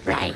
Right.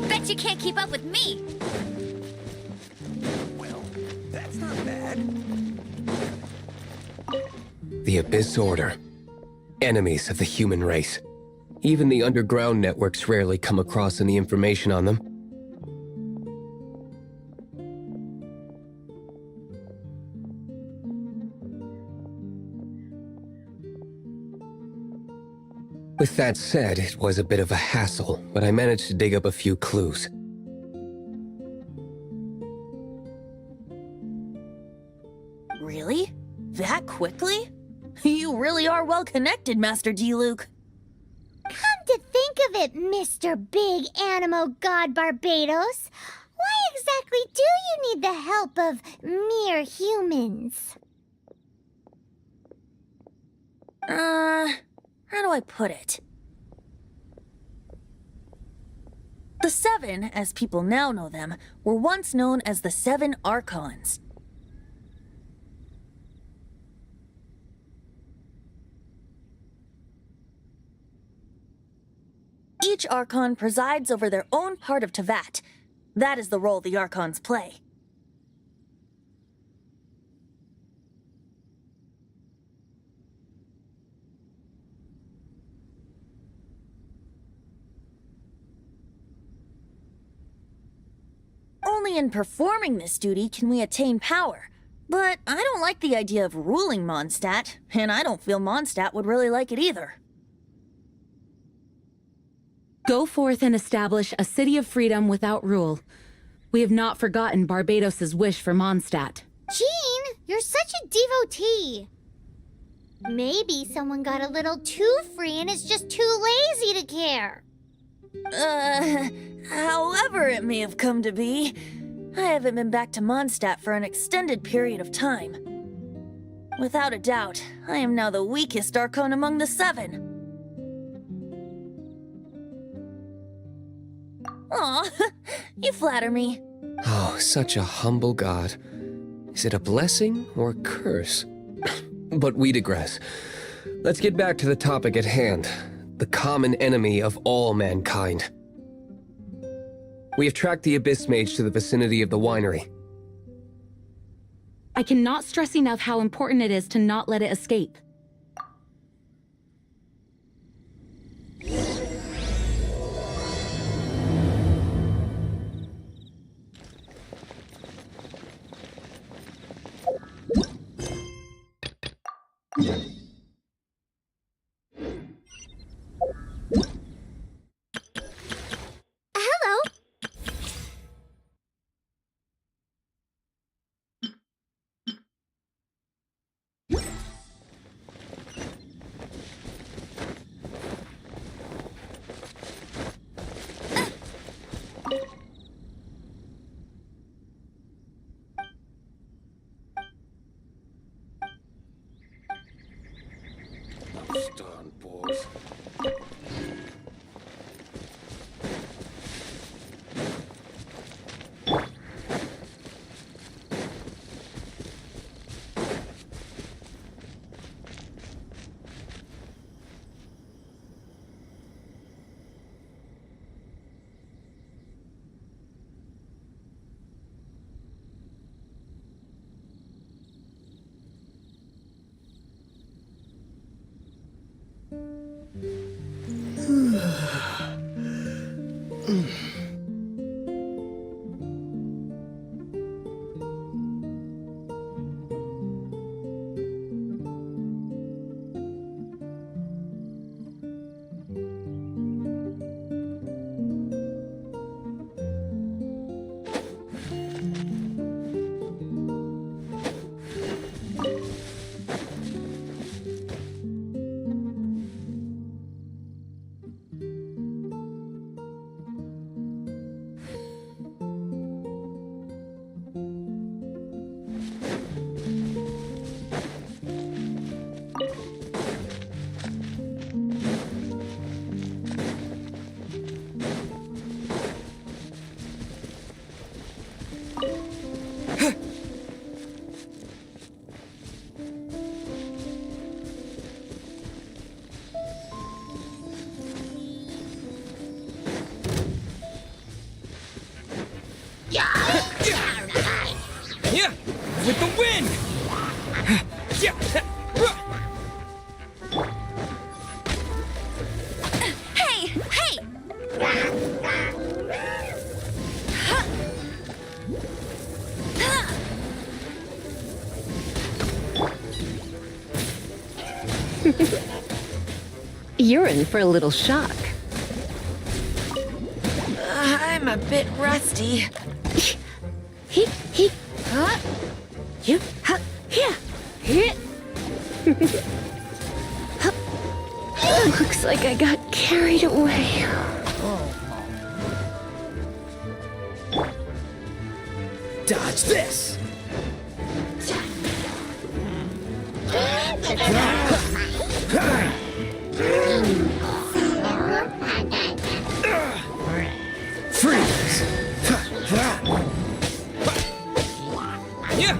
Bet you can't keep up with me! Well, that's not bad. The Abyss Order. Enemies of the human race. Even the underground networks rarely come across any information on them. With that said, it was a bit of a hassle, but I managed to dig up a few clues. Really? That quickly? You really are well connected, Master D. Luke. Come to think of it, Mr. Big Animo God Barbados, why exactly do you need the help of mere humans? How do I put it? The Seven, as people now know them, were once known as the Seven Archons. Each Archon presides over their own part of Teyvat. That is the role the Archons play. Only in performing this duty can we attain power. But I don't like the idea of ruling Mondstadt, and I don't feel Mondstadt would really like it either. Go forth and establish a city of freedom without rule. We have not forgotten Barbados's wish for Mondstadt. Jean, you're such a devotee. Maybe someone got a little too free and is just too lazy to care. However it may have come to be, I haven't been back to Mondstadt for an extended period of time. Without a doubt, I am now the weakest Archon among the Seven. Aw, you flatter me. Oh, such a humble god. Is it a blessing or a curse? But we digress. Let's get back to the topic at hand. The common enemy of all mankind. We have tracked the Abyss Mage to the vicinity of the winery. I cannot stress enough how important it is to not let it escape. Hello. Darn boys. Yeah, with the wind. Hey, hey! You're in for a little shock. I'm a bit rusty. Looks like I got carried away. Dodge this! Freeze! Yeah!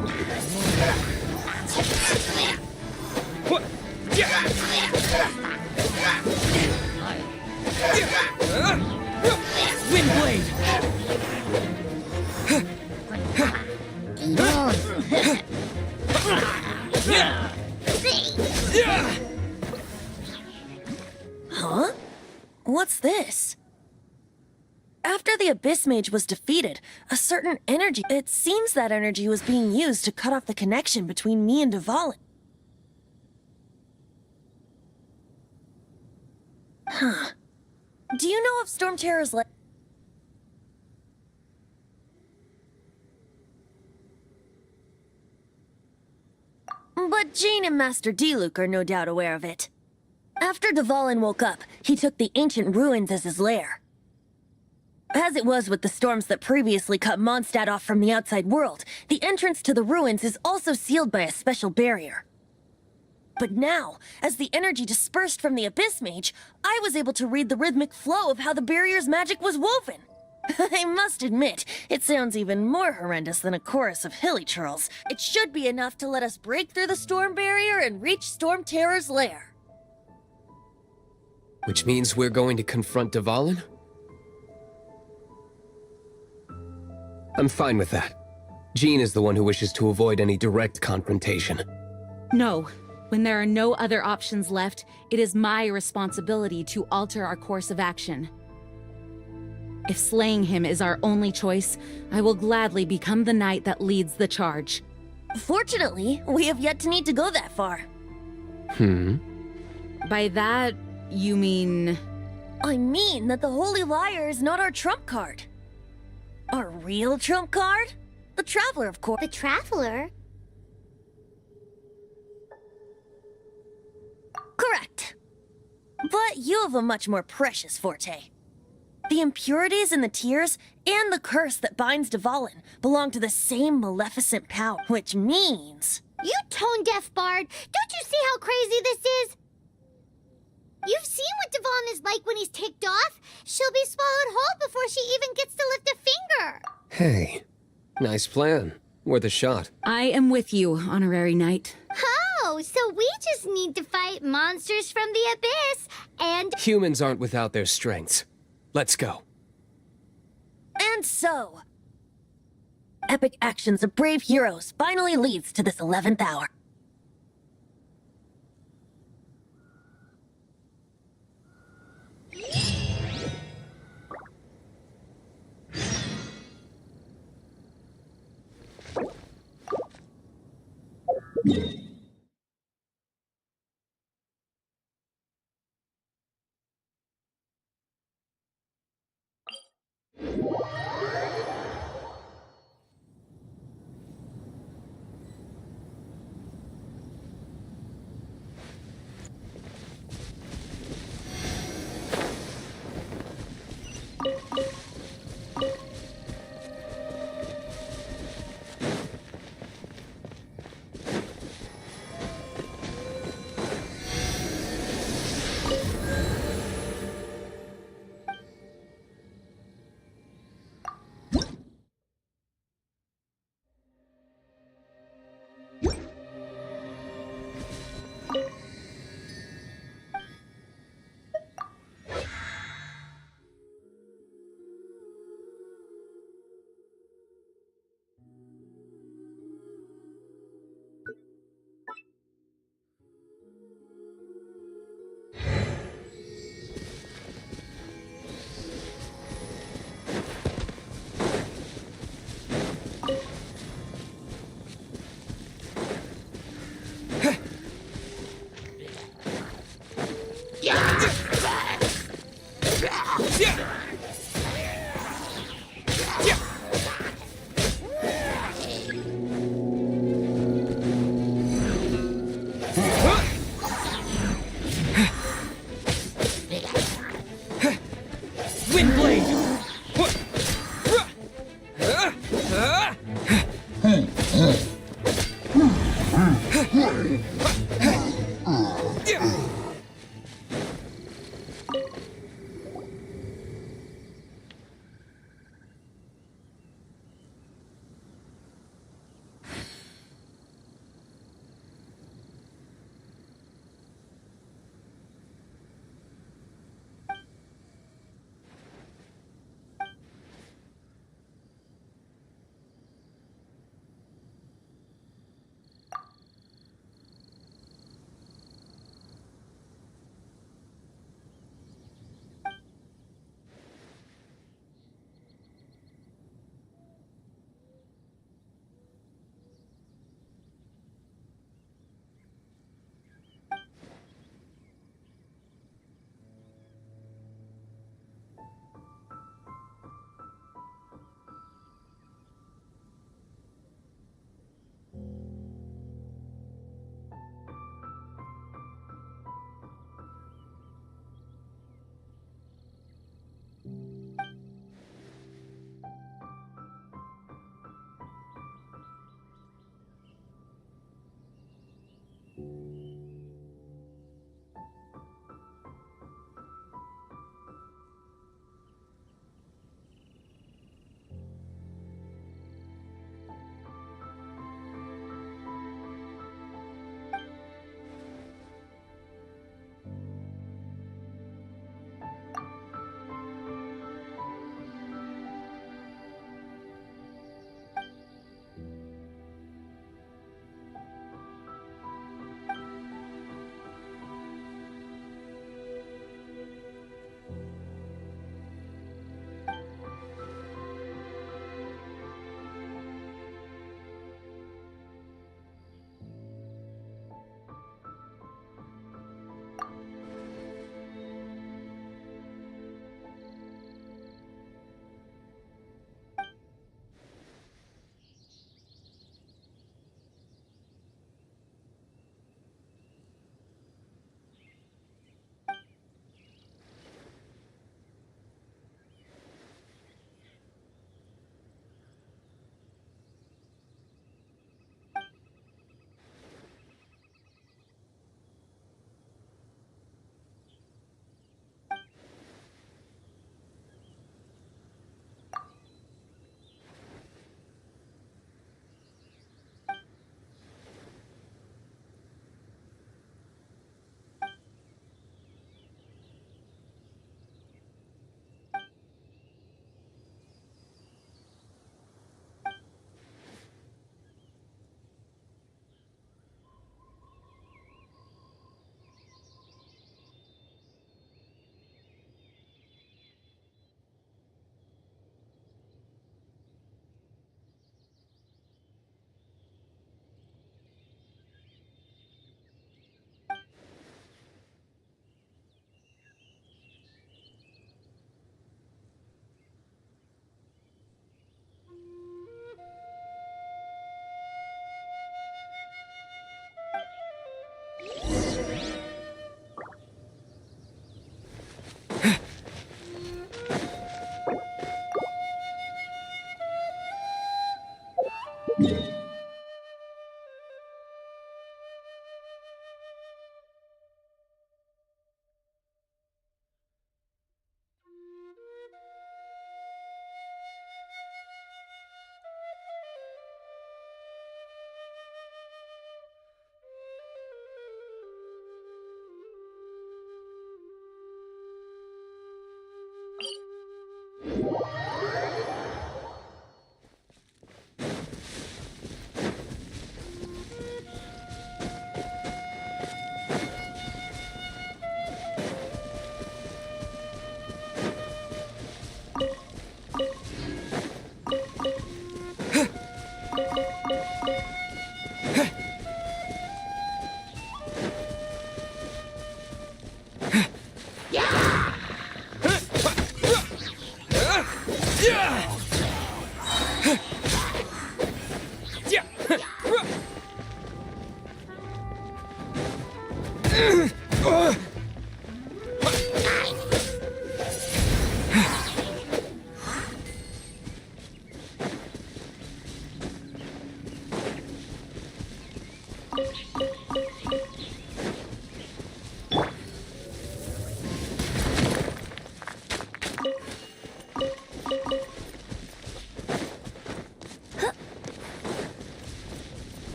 Wind blade! Huh? What's this? After the Abyss Mage was defeated, a certain energy... It seems that energy was being used to cut off the connection between me and Dvalin. Huh. Do you know if Storm Terror's But Jean and Master Diluc are no doubt aware of it. After Dvalin woke up, he took the ancient ruins as his lair. As it was with the storms that previously cut Mondstadt off from the outside world, the entrance to the ruins is also sealed by a special barrier. But now, as the energy dispersed from the Abyss Mage, I was able to read the rhythmic flow of how the barrier's magic was woven. I must admit, it sounds even more horrendous than a chorus of hilly churls. It should be enough to let us break through the storm barrier and reach Storm Terror's lair. Which means we're going to confront Dvalin? I'm fine with that. Jean is the one who wishes to avoid any direct confrontation. No. When there are no other options left, it is my responsibility to alter our course of action. If slaying him is our only choice, I will gladly become the knight that leads the charge. Fortunately, we have yet to need to go that far. By that, you mean... I mean that the Holy Liar is not our trump card. Our real trump card? The Traveler, of course. The Traveler? Correct. But you have a much more precious forte. The impurities in the tears and the curse that binds Dvalin belong to the same maleficent power, which means... You tone-deaf bard! Don't you see how crazy this is? You've seen what Dvalin is like when he's ticked off. She'll be swallowed whole before she even gets to lift a finger. Hey, nice plan. Worth a shot. I am with you, Honorary Knight. Oh, so we just need to fight monsters from the abyss, and... Humans aren't without their strengths. Let's go. And so... Epic actions of brave heroes finally leads to this 11th hour.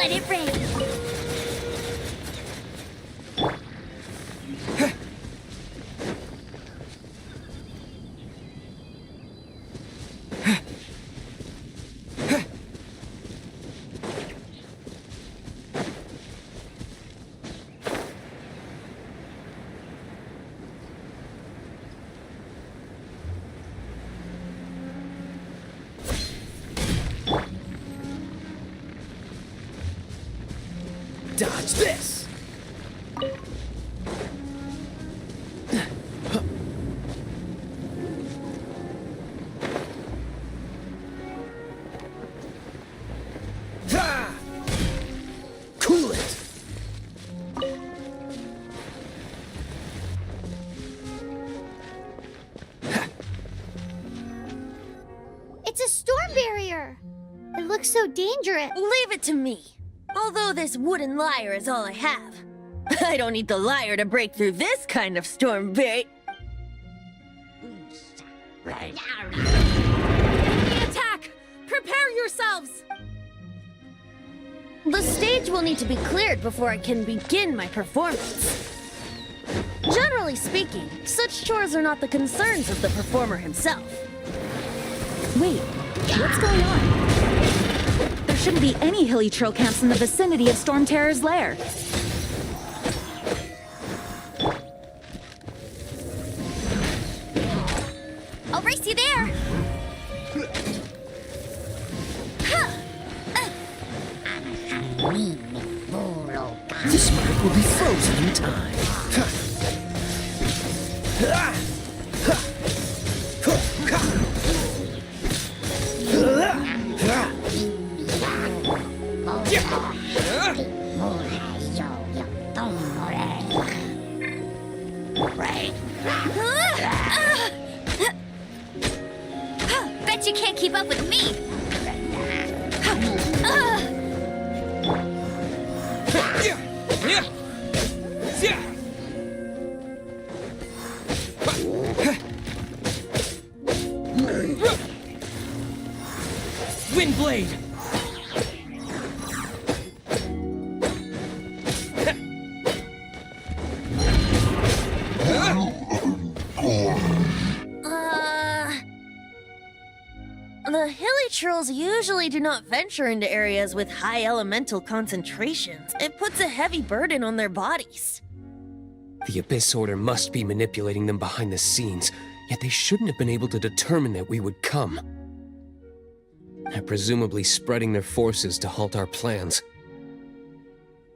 Let it rain. Dodge this! Ha! Cool it! It's a storm barrier. It looks so dangerous. Leave it to me. Although this wooden lyre is all I have. I don't need the lyre to break through this kind of storm bait. Attack! Prepare yourselves! The stage will need to be cleared before I can begin my performance. Generally speaking, such chores are not the concerns of the performer himself. Wait, what's going on? There shouldn't be any hilly trail camps in the vicinity of Storm Terror's lair. I'll race you there. This mark will be frozen in time. Bet you can't keep up with me. Windblade! The hilly trolls usually do not venture into areas with high elemental concentrations. It puts a heavy burden on their bodies. The Abyss Order must be manipulating them behind the scenes, yet they shouldn't have been able to determine that we would come. They're presumably spreading their forces to halt our plans.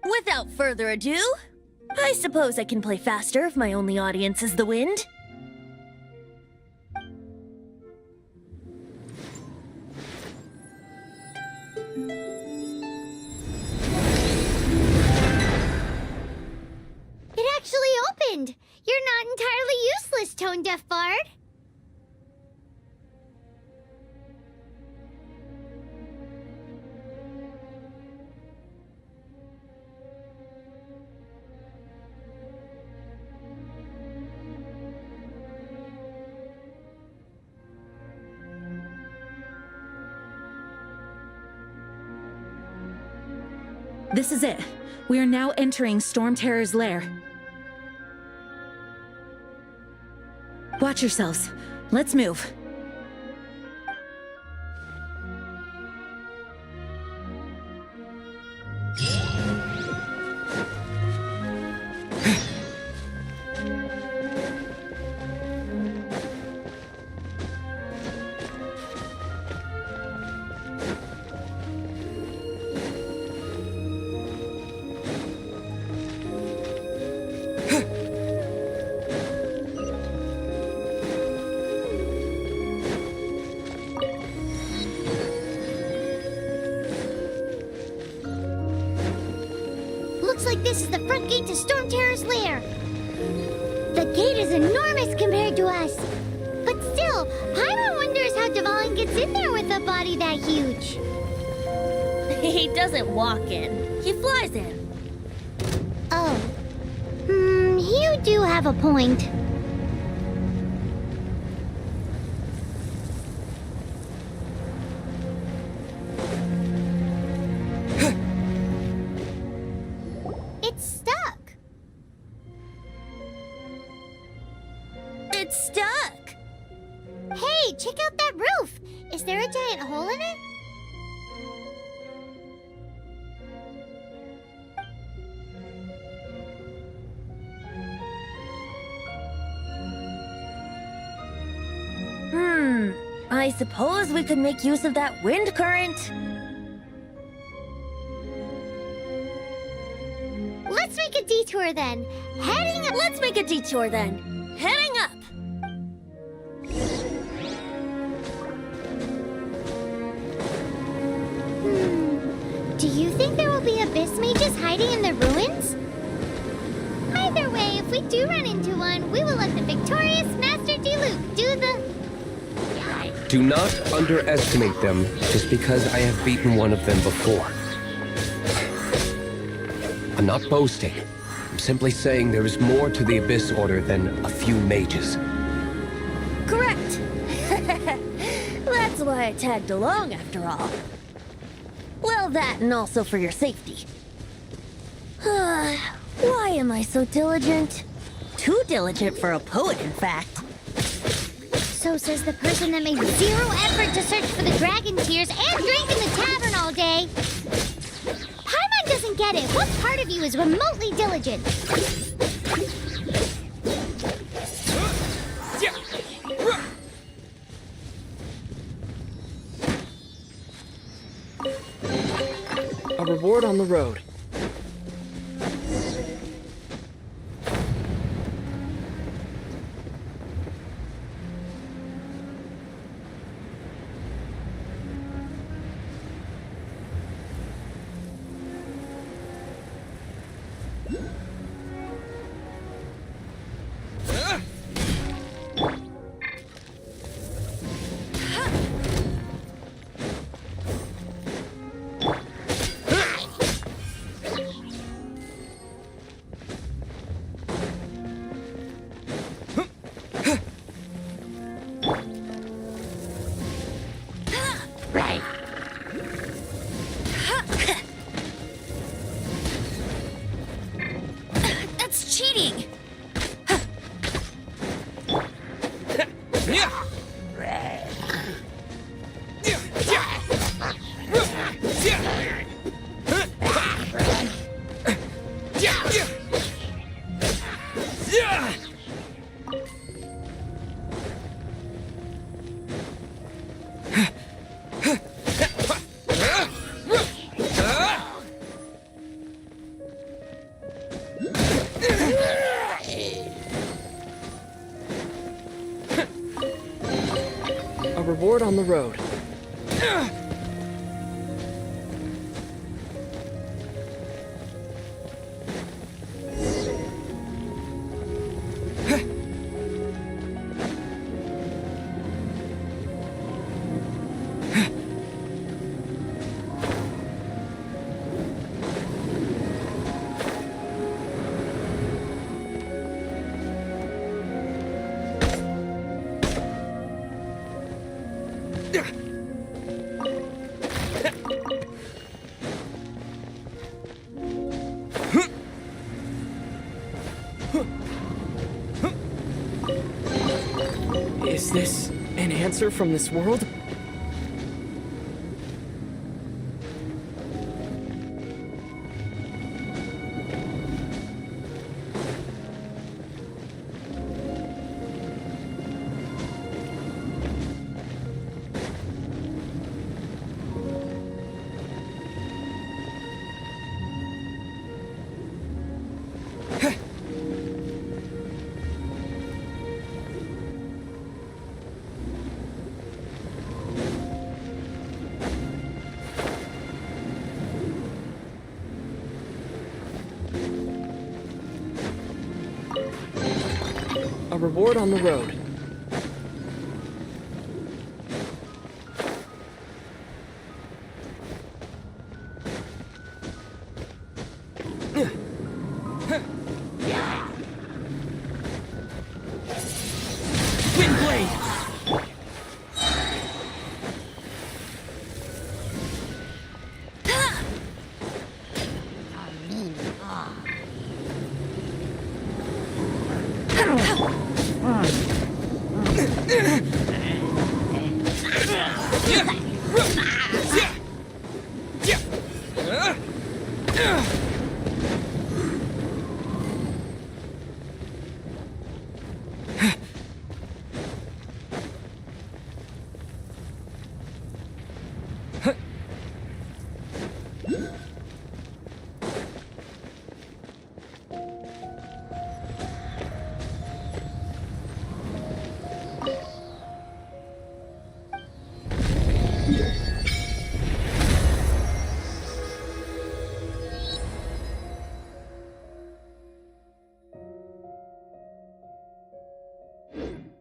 Without further ado, I suppose I can play faster if my only audience is the wind. It actually opened. You're not entirely useless, Tone Deaf Bard. This is it. We are now entering Storm Terror's lair. Watch yourselves. Let's move. Looks like this is the front gate to Storm Terror's lair. The gate is enormous compared to us. But still, Paimon wonders how Dvalin gets in there with a body that huge. He doesn't walk in, he flies in. Oh. You do have a point. Check out that roof! Is there a giant hole in it? I suppose we could make use of that wind current. Let's make a detour then. Let's make a detour then. Heading up. Do you think there will be abyss mages hiding in the ruins? Either way, if we do run into one, we will let the victorious Master Diluc do the... Do not underestimate them just because I have beaten one of them before. I'm not boasting. I'm simply saying there is more to the Abyss Order than a few mages. Correct. That's why I tagged along after all. Well, that and also for your safety. Why am I so diligent? Too diligent for a poet, in fact. So says the person that made zero effort to search for the dragon tears and drink in the tavern all day. Paimon doesn't get it. What part of you is remotely diligent? A reward on the road. That's cheating! A reward on the road. Is this an answer from this world? A reward on the road. Windblade!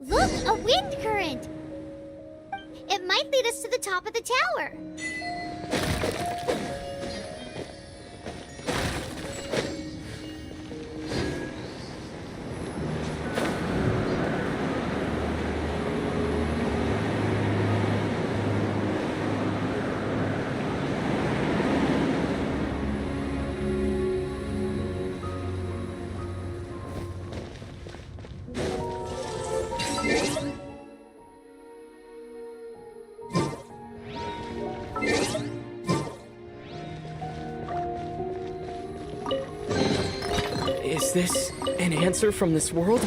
Look, a wind current! It might lead us to the top of the tower. Is this an answer from this world?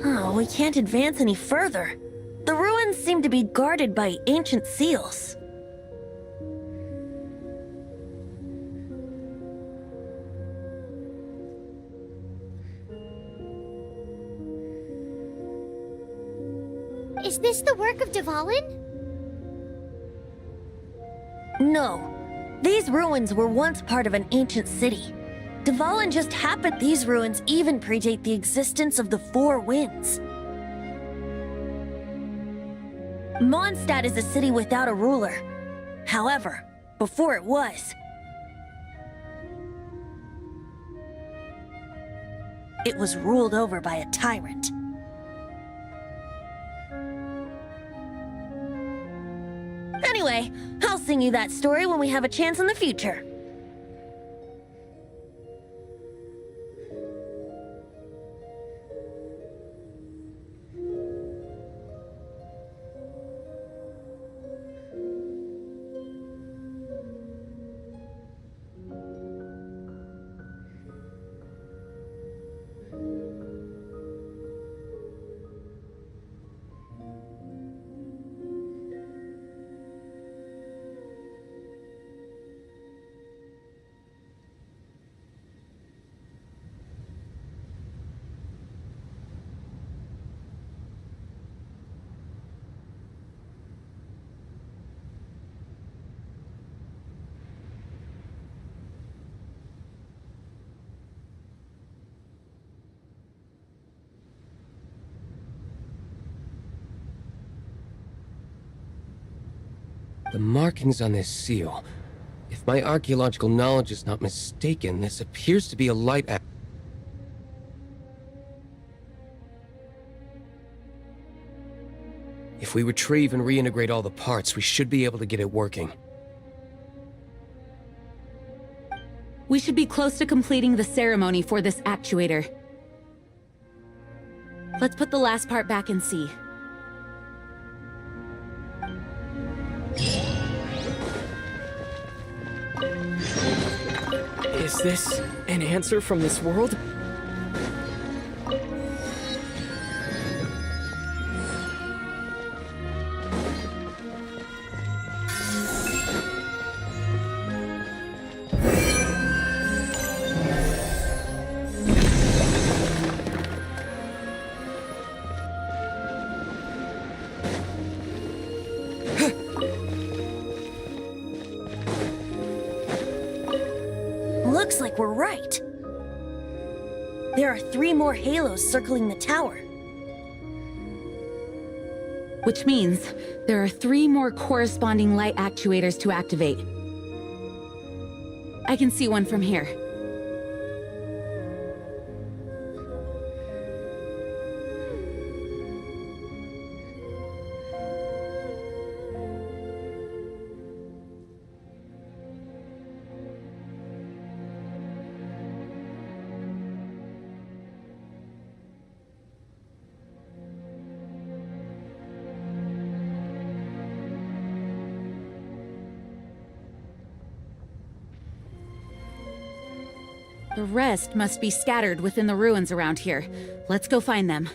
Oh, we can't advance any further. The ruins seem to be guarded by ancient seals. Is this the work of Dvalin? No. These ruins were once part of an ancient city. Dvalin just happened. These ruins even predate the existence of the Four Winds. Mondstadt is a city without a ruler. However, before it was, it was ruled over by a tyrant. Anyway, I'll sing you that story when we have a chance in the future. The markings on this seal. If my archaeological knowledge is not mistaken, this appears to be a light act. If we retrieve and reintegrate all the parts, we should be able to get it working. We should be close to completing the ceremony for this actuator. Let's put the last part back and see. Is this an answer from this world? Looks like we're right. There are 3 more halos circling the tower. Which means there are 3 more corresponding light actuators to activate. I can see one from here. The rest must be scattered within the ruins around here. Let's go find them.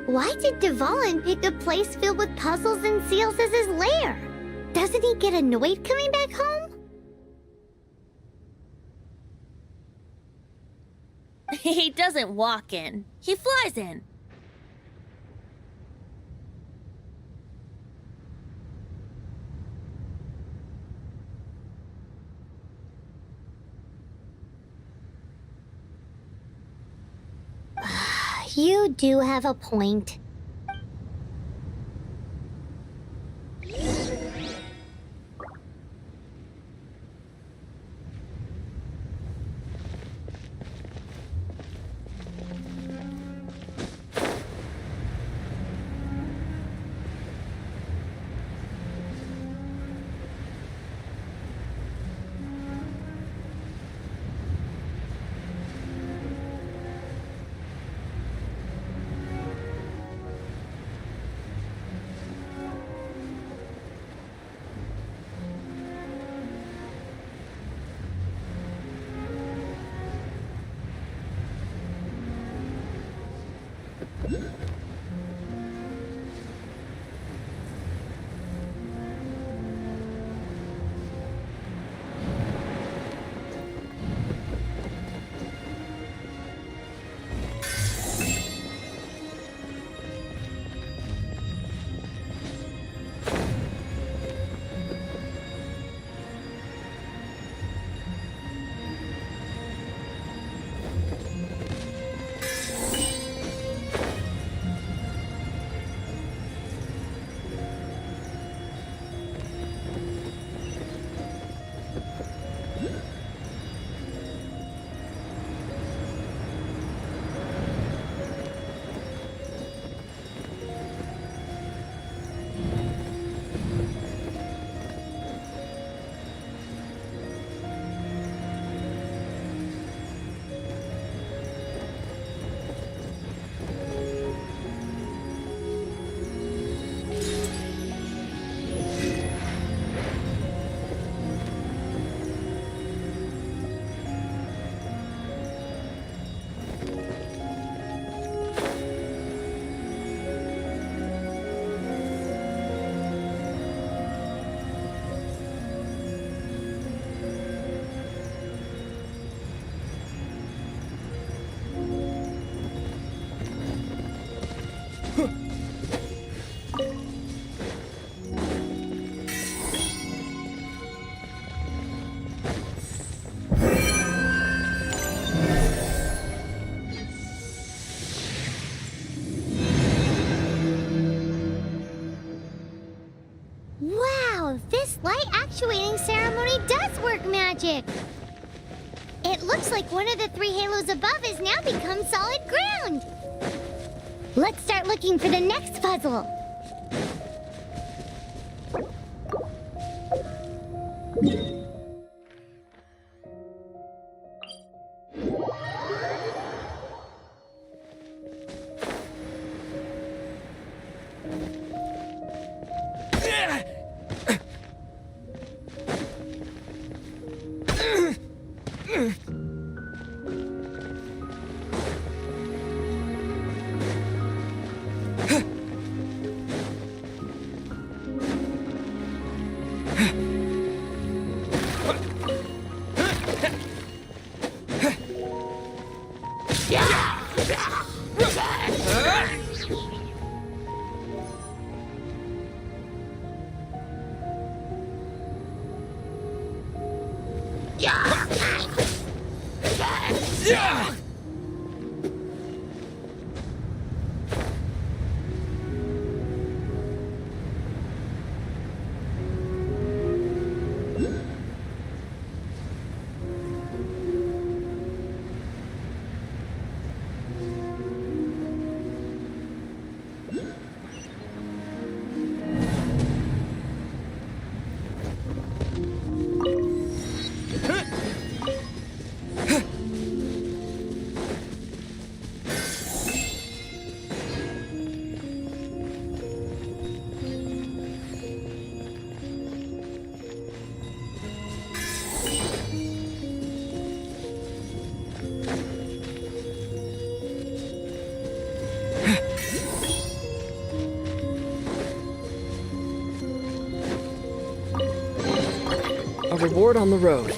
Why did Dvalin pick a place filled with puzzles and seals as his lair? Doesn't he get annoyed coming back home? He doesn't walk in. He flies in. You do have a point. This light actuating ceremony does work magic! It looks like one of the 3 halos above has now become solid ground! Let's start looking for the next puzzle. A reward on the road.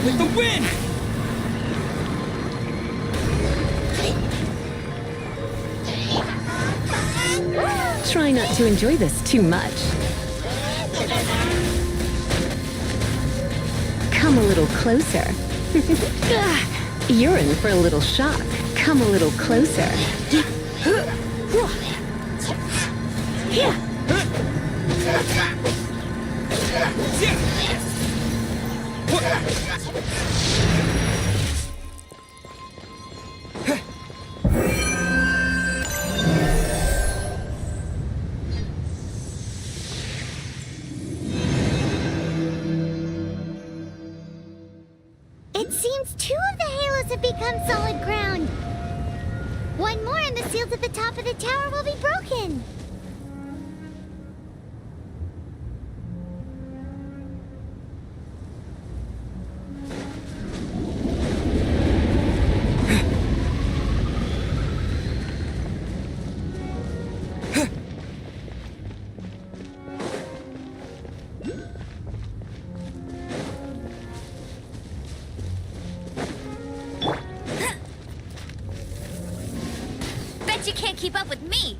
With the wind! Try not to enjoy this too much. Come a little closer. You're in for a little shock. Come a little closer. It seems 2 of the halos have become solid ground. 1 more and the seals at the top of the tower will be broken. Bet you can't keep up with me!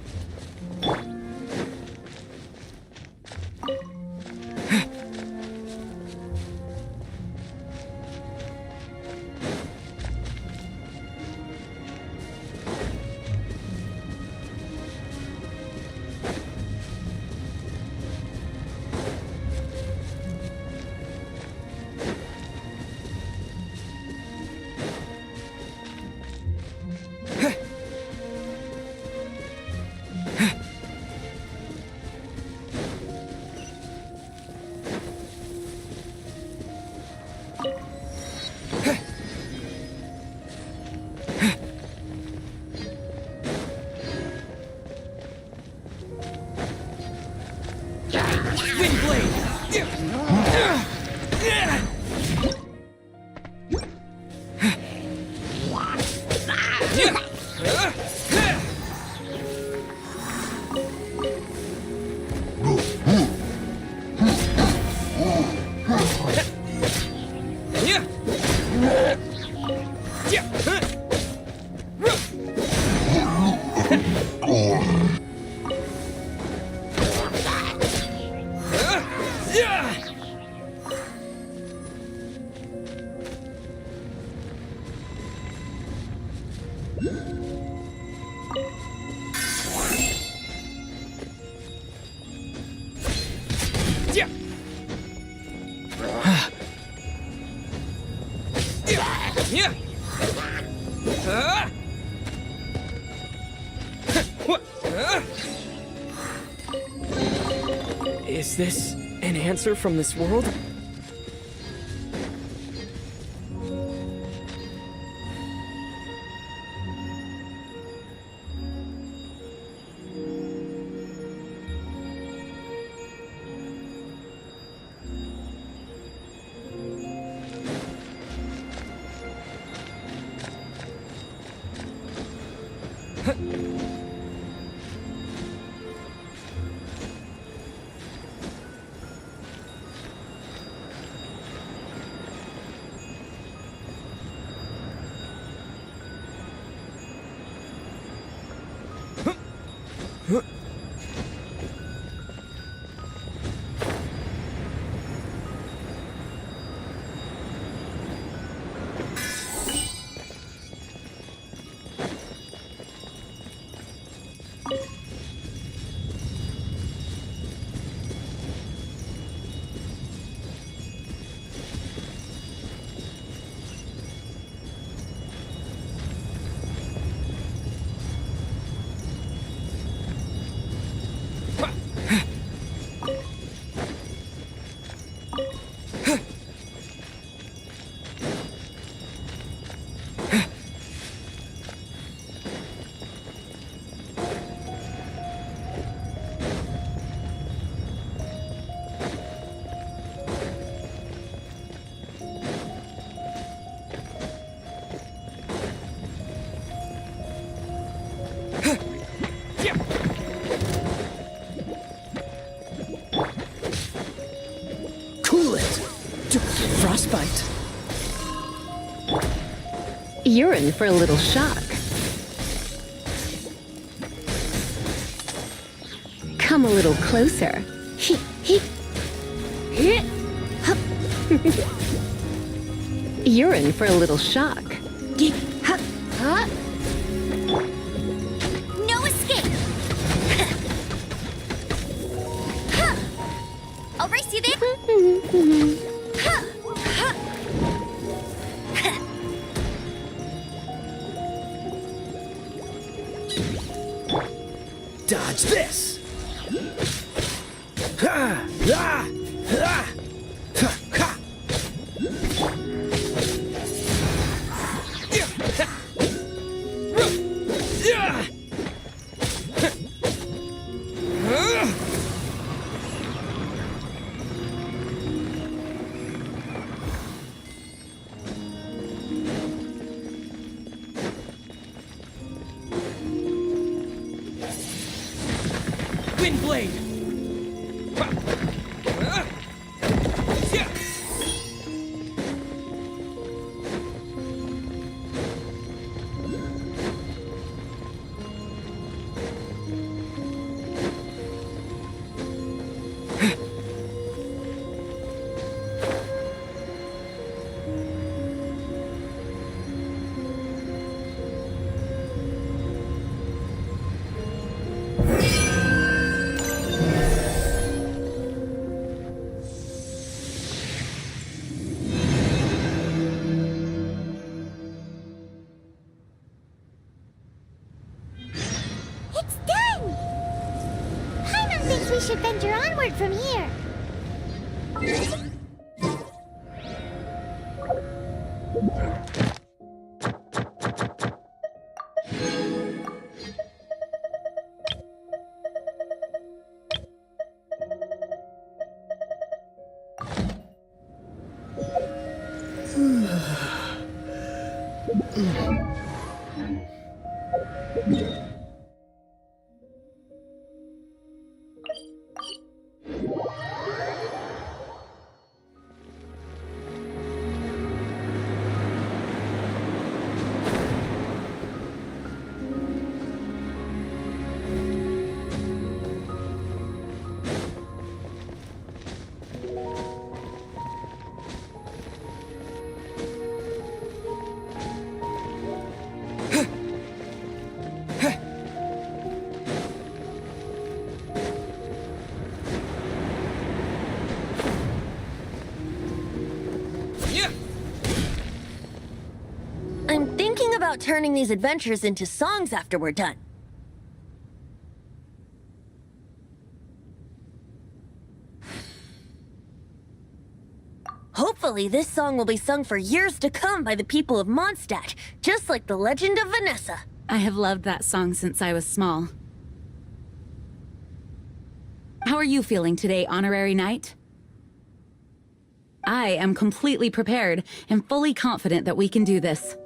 Is this an answer from this world? Cool it. Don't get frostbite. You're in for a little shock. Come a little closer. You're in for a little shock. No escape! I'll race you there! Dodge this. Ha! Ah! Ah! Ha! Ha! Windblade! It's done! Paimon thinks we should venture onward from here. I'm thinking about turning these adventures into songs after we're done. Hopefully, this song will be sung for years to come by the people of Mondstadt, just like the legend of Vanessa. I have loved that song since I was small. How are you feeling today, Honorary Knight? I am completely prepared and fully confident that we can do this.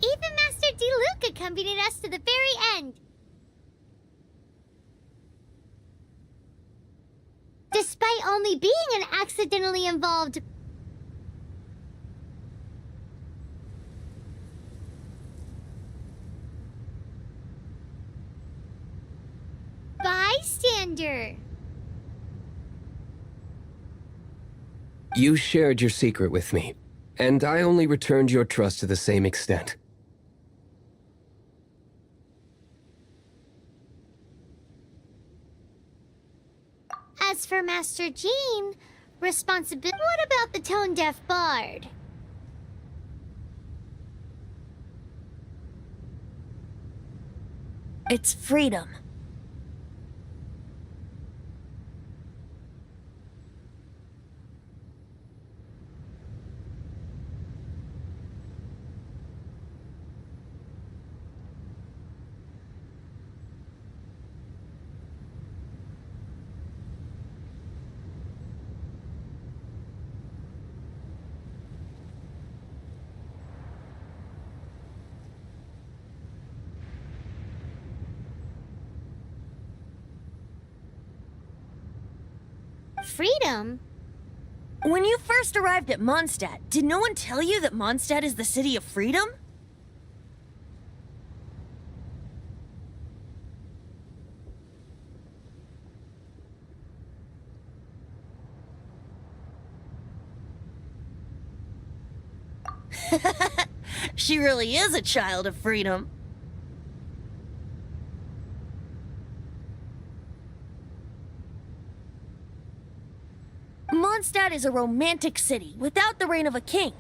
Even Master D. Luke accompanied us to the very end. Despite only being an accidentally involved bystander. You shared your secret with me, and I only returned your trust to the same extent. As for Master Jean, responsibility. What about the tone-deaf bard? It's freedom. Freedom? When you first arrived at Mondstadt, did no one tell you that Mondstadt is the city of freedom? She really is a child of freedom. Mondstadt is a romantic city without the reign of a king.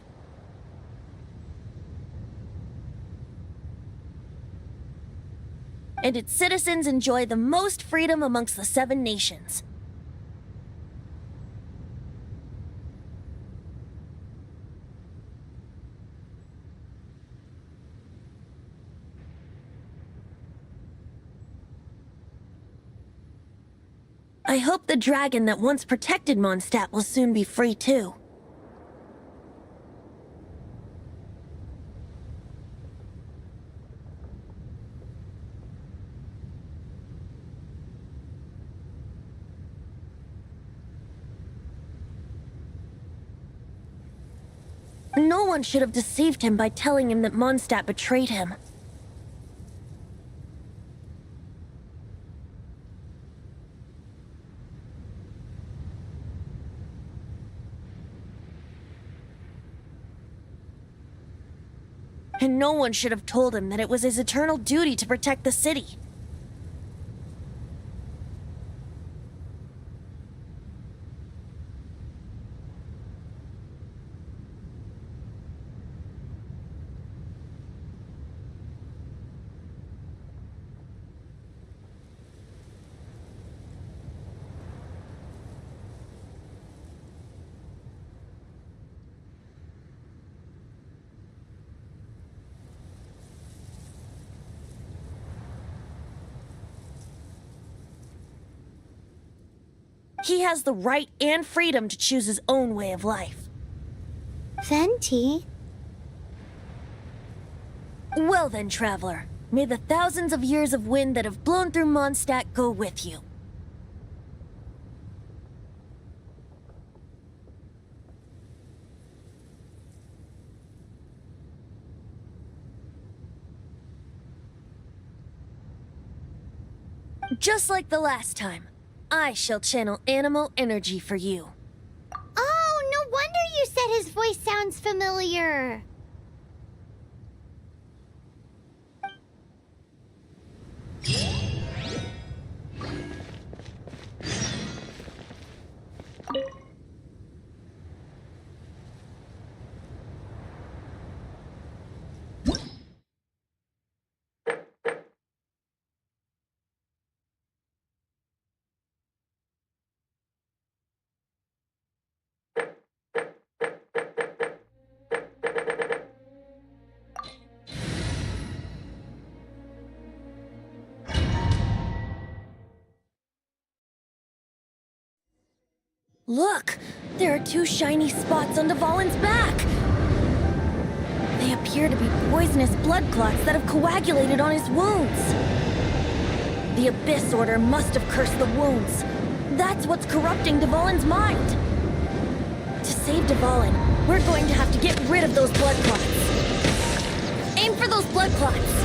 And its citizens enjoy the most freedom amongst the 7 nations. I hope the dragon that once protected Mondstadt will soon be free too. No one should have deceived him by telling him that Mondstadt betrayed him. And no one should have told him that it was his eternal duty to protect the city. He has the right and freedom to choose his own way of life. Venti? Well then, traveler, may the thousands of years of wind that have blown through Mondstadt go with you. Just like the last time, I shall channel animal energy for you. Oh, no wonder you said his voice sounds familiar. Look! There are 2 shiny spots on Dvalin's back! They appear to be poisonous blood clots that have coagulated on his wounds. The Abyss Order must have cursed the wounds. That's what's corrupting Dvalin's mind. To save Dvalin, we're going to have to get rid of those blood clots. Aim for those blood clots!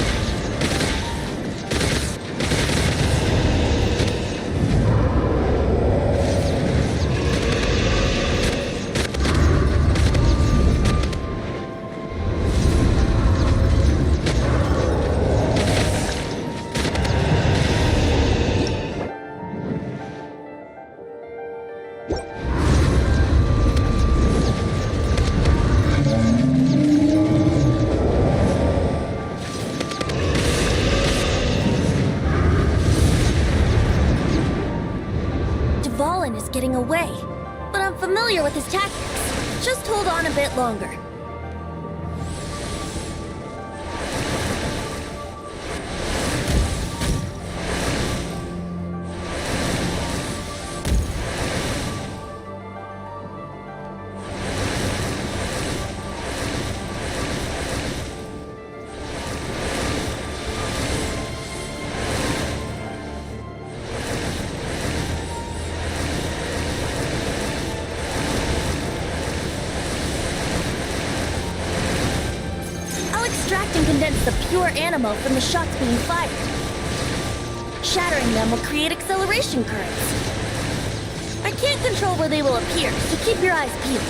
Getting away, but I'm familiar with his tactics. Just hold on a bit longer. pure animo from the shots being fired. Shattering them will create acceleration currents. I can't control where they will appear, so keep your eyes peeled.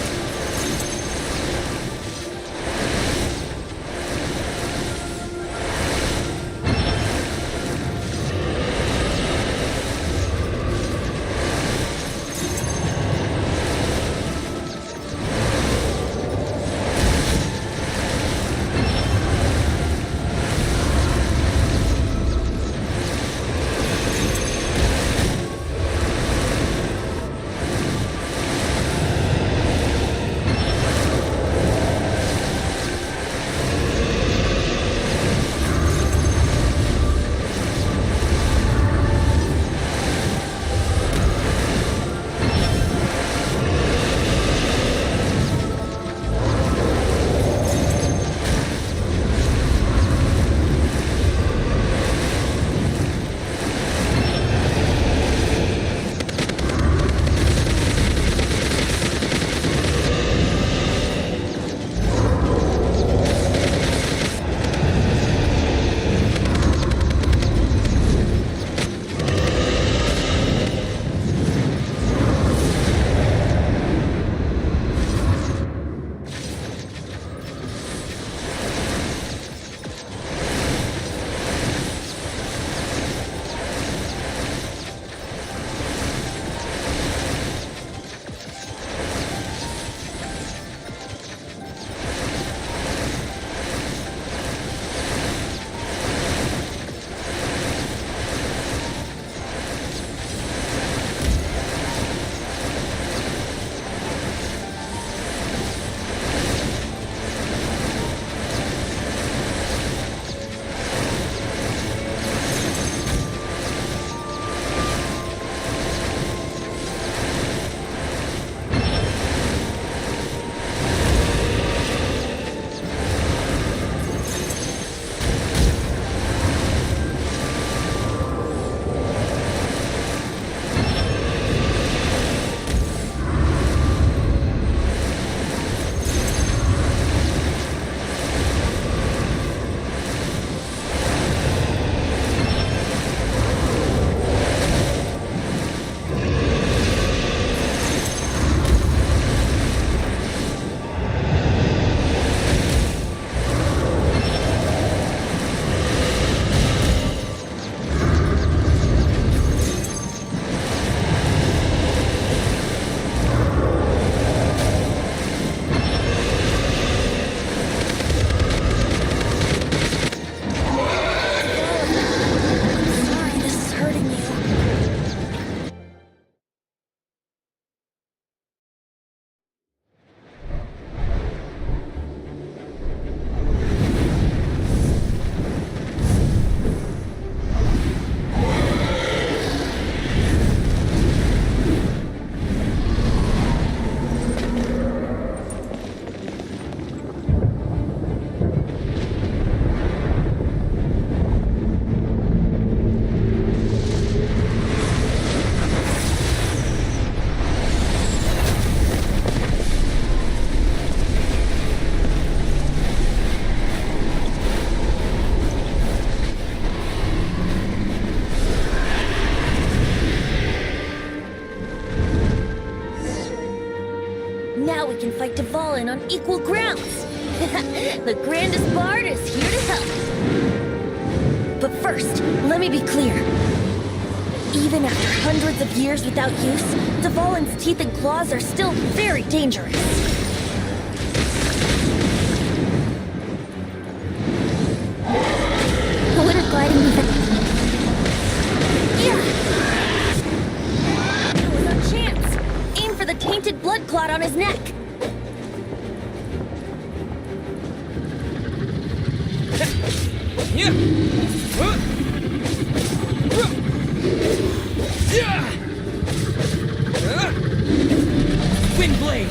Now we can fight Dvalin on equal grounds. The grandest bard is here to help. But first, let me be clear. Even after hundreds of years without use, Dvalin's teeth and claws are still very dangerous. The winter gliding even... Yeah! That was our chance! Aim for the tainted blood clot on his neck! Wind blade!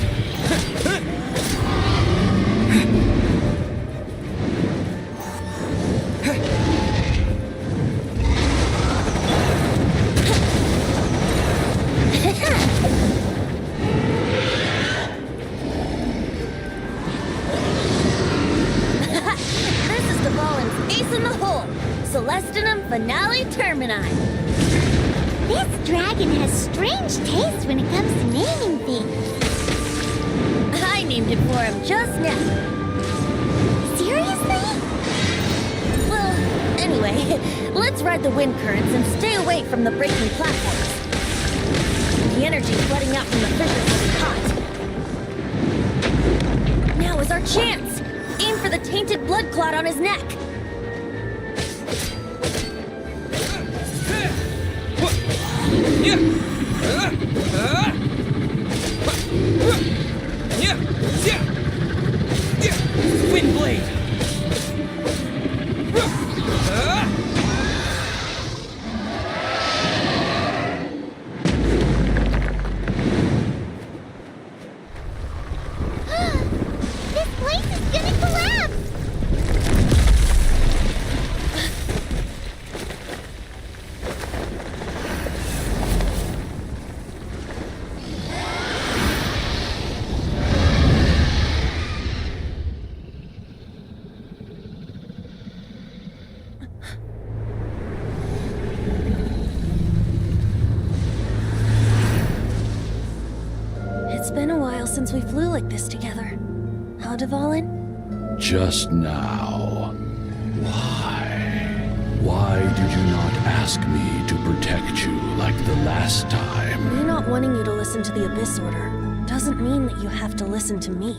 Gemini. This dragon has strange taste when it comes to naming things. I named it for him just now. Seriously? Well, anyway, let's ride the wind currents and stay away from the breaking platforms. The energy flooding out from the fissures will be hot. Now is our chance! Aim for the tainted blood clot on his neck. Wind blade! This place is gonna collapse! It's been a while since we flew like this together. How, Dvalin? Just now. Why? Why did you not ask me to protect you like the last time? Me not wanting you to listen to the Abyss Order doesn't mean that you have to listen to me.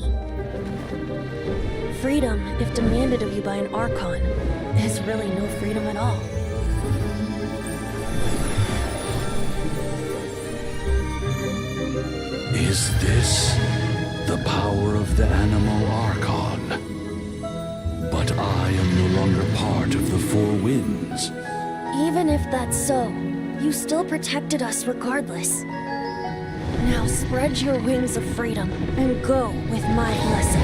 Freedom, if demanded of you by an Archon, is really no freedom at all. Is this the power of the Animal Archon? But I am no longer part of the Four Winds. Even if that's so, you still protected us regardless. Now spread your wings of freedom and go with my blessing.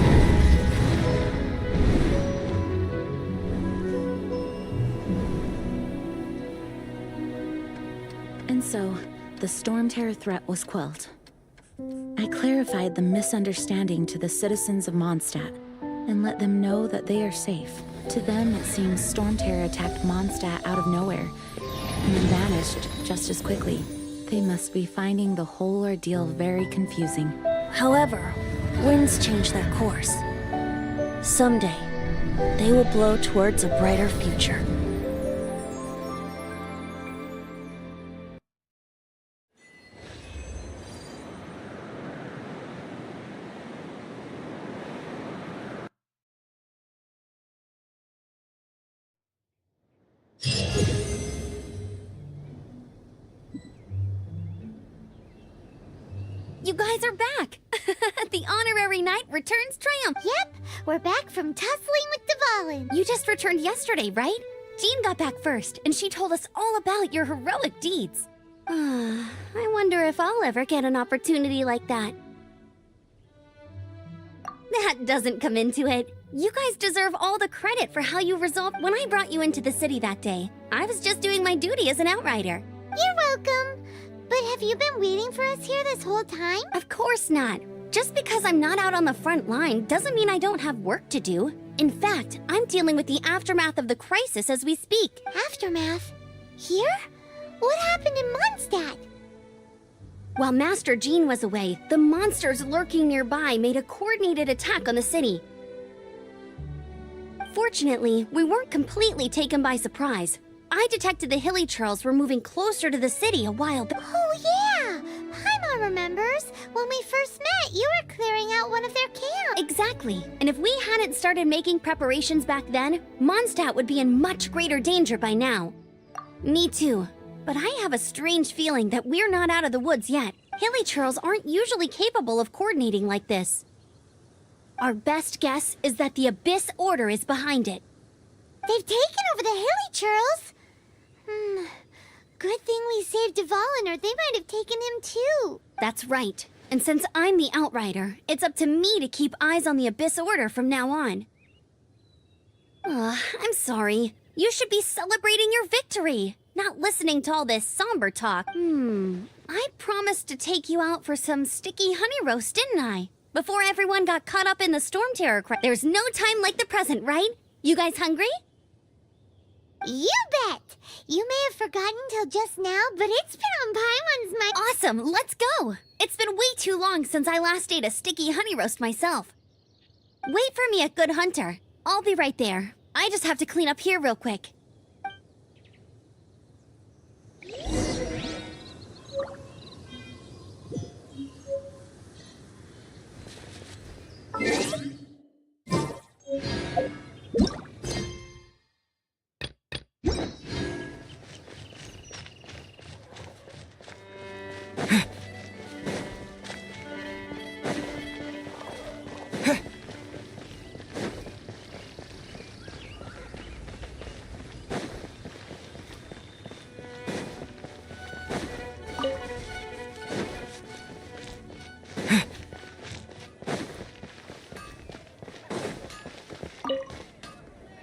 And so, the Storm Terror threat was quelled. I clarified the misunderstanding to the citizens of Mondstadt and let them know that they are safe. To them, it seems Storm Terror attacked Mondstadt out of nowhere and then vanished just as quickly. They must be finding the whole ordeal very confusing. However, winds change their course. Someday, they will blow towards a brighter future. You guys are back! The honorary knight returns triumph! Yep, we're back from tussling with Dvalin. You just returned yesterday, right? Jean got back first, and she told us all about your heroic deeds. I wonder if I'll ever get an opportunity like that. That doesn't come into it. You guys deserve all the credit for how you resolved when I brought you into the city that day. I was just doing my duty as an outrider. You're welcome. But have you been waiting for us here this whole time? Of course not. Just because I'm not out on the front line doesn't mean I don't have work to do. In fact, I'm dealing with the aftermath of the crisis as we speak. Aftermath? Here? What happened in Mondstadt? While Master Jean was away, the monsters lurking nearby made a coordinated attack on the city. Fortunately, we weren't completely taken by surprise. I detected the Hilly Churls were moving closer to the city a while back. Oh yeah! Paimon remembers. When we first met, you were clearing out one of their camps. Exactly. And if we hadn't started making preparations back then, Mondstadt would be in much greater danger by now. Me too. But I have a strange feeling that we're not out of the woods yet. Hilly Churls aren't usually capable of coordinating like this. Our best guess is that the Abyss Order is behind it. They've taken over the Hilly Churls? Good thing we saved Dvalin, or they might have taken him too. That's right. And since I'm the Outrider, it's up to me to keep eyes on the Abyss Order from now on. I'm sorry. You should be celebrating your victory, not listening to all this somber talk. I promised to take you out for some sticky honey roast, didn't I? Before everyone got caught up in the Storm Terror There's no time like the present, right? You guys hungry? You bet! You may have forgotten till just now, but it's been on Paimon's mind. Awesome, let's go! It's been way too long since I last ate a sticky honey roast myself. Wait for me at Good Hunter. I'll be right there. I just have to clean up here real quick.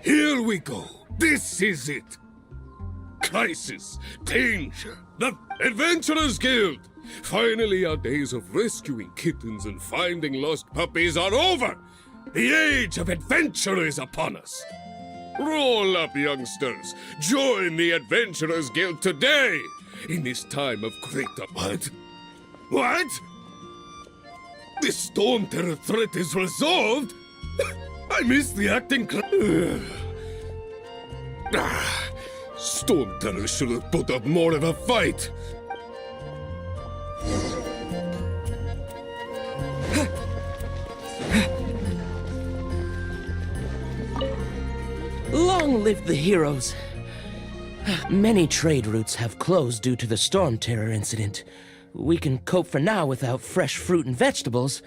Here we go. This is it. Crisis, danger, the Adventurers Guild. Finally, our days of rescuing kittens and finding lost puppies are over. The age of adventure is upon us. Roll up, youngsters. Join the Adventurers Guild today in this time of greater... What? The Storm Terror threat is resolved? I missed the acting Storm Terror should have put up more of a fight. Long live the heroes. Many trade routes have closed due to the Storm Terror incident. We can cope for now without fresh fruit and vegetables.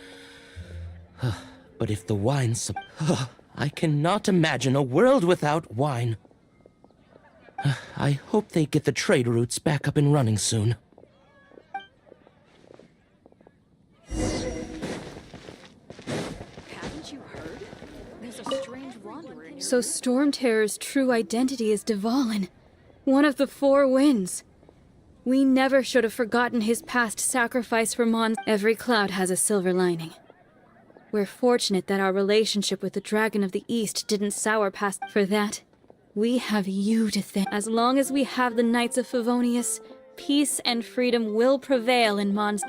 But if the wine I cannot imagine a world without wine. I hope they get the trade routes back up and running soon. Haven't you heard? There's a strange wanderer in here. So Storm Terror's true identity is Dvalin, one of the Four Winds. We never should have forgotten his past sacrifice for Mon. Every cloud has a silver lining. We're fortunate that our relationship with the Dragon of the East didn't sour past. For that, we have you to thank. As long as we have the Knights of Favonius, peace and freedom will prevail in Mon's.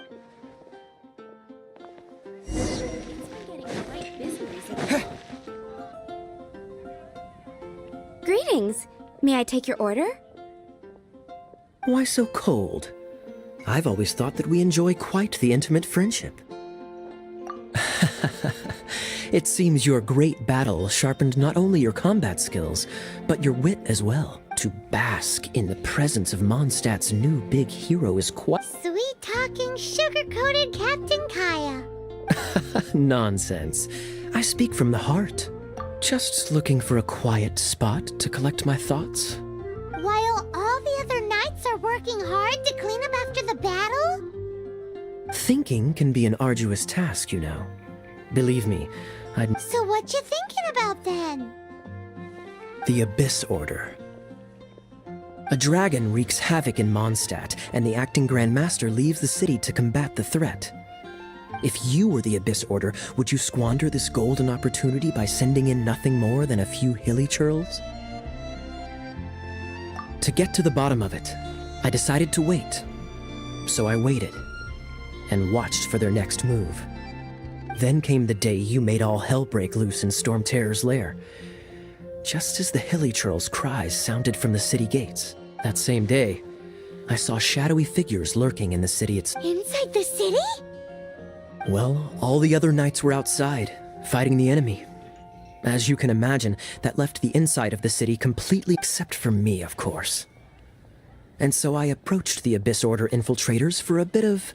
Greetings. May I take your order? Why so cold? I've always thought that we enjoy quite the intimate friendship. It seems your great battle sharpened not only your combat skills, but your wit as well. To bask in the presence of Mondstadt's new big hero is quite... Sweet-talking, sugar-coated Captain Kaya. Nonsense. I speak from the heart. Just looking for a quiet spot to collect my thoughts. While all the other knights are working hard to clean up after the battle? Thinking can be an arduous task, you know. Believe me, I'd... So what you thinking about then? The Abyss Order. A dragon wreaks havoc in Mondstadt, and the acting Grand Master leaves the city to combat the threat. If you were the Abyss Order, would you squander this golden opportunity by sending in nothing more than a few hilly churls? To get to the bottom of it, I decided to wait. So I waited, and watched for their next move. Then came the day you made all hell break loose in Storm Terror's lair. Just as the hilly churls' cries sounded from the city gates, that same day, I saw shadowy figures lurking in the city itself. Inside the city? Well, all the other knights were outside, fighting the enemy. As you can imagine, that left the inside of the city completely except for me, of course. And so I approached the Abyss Order infiltrators for a bit of...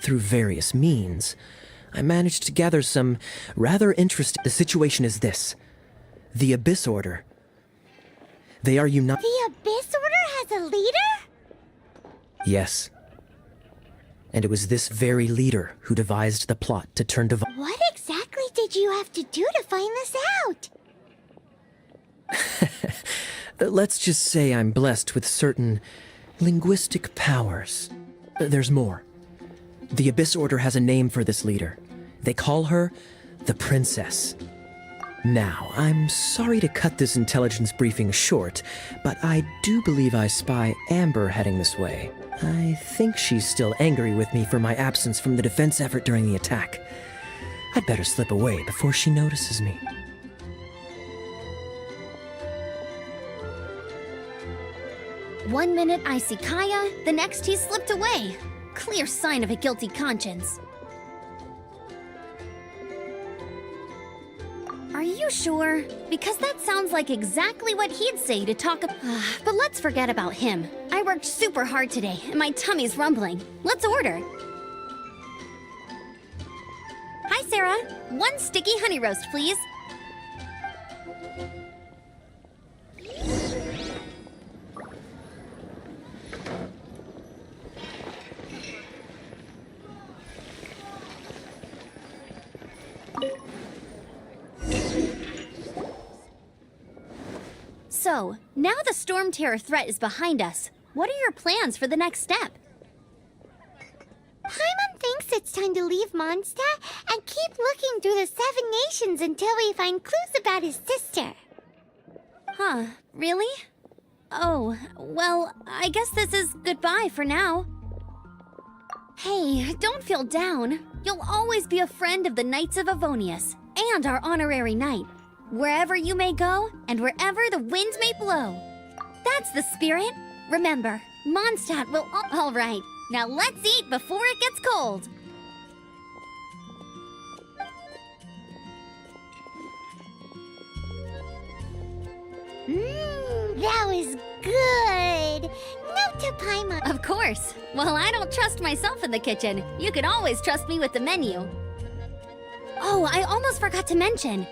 through various means, I managed to gather some rather interesting... The situation is this. The Abyss Order. They are united... The Abyss Order has a leader? Yes. And it was this very leader who devised the plot to turn Dvalin... What exactly did you have to do to find this out? Let's just say I'm blessed with certain linguistic powers. There's more. The Abyss Order has a name for this leader. They call her the Princess. Now, I'm sorry to cut this intelligence briefing short, but I do believe I spy Amber heading this way. I think she's still angry with me for my absence from the defense effort during the attack. I'd better slip away before she notices me. One minute I see Kaya, the next he's slipped away. Clear sign of a guilty conscience. Are you sure? Because that sounds like exactly what he'd say to talk about. But let's forget about him. I worked super hard today, and my tummy's rumbling. Let's order. Hi, Sarah. One sticky honey roast, please. So, now the Storm Terror threat is behind us. What are your plans for the next step? Paimon thinks it's time to leave Mondstadt and keep looking through the 7 nations until we find clues about his sister. Huh, really? Oh, well, I guess this is goodbye for now. Hey, don't feel down. You'll always be a friend of the Knights of Avonius, and our honorary knight. Wherever you may go, and wherever the winds may blow. That's the spirit. Remember, Mondstadt will... All right, now let's eat before it gets cold. That was good. Note to Paimon. Of course. Well, I don't trust myself in the kitchen. You can always trust me with the menu. Oh, I almost forgot to mention.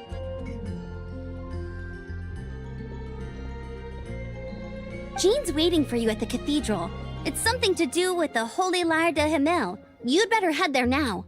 Jean's waiting for you at the cathedral. It's something to do with the Holy Lyre de Himmel. You'd better head there now.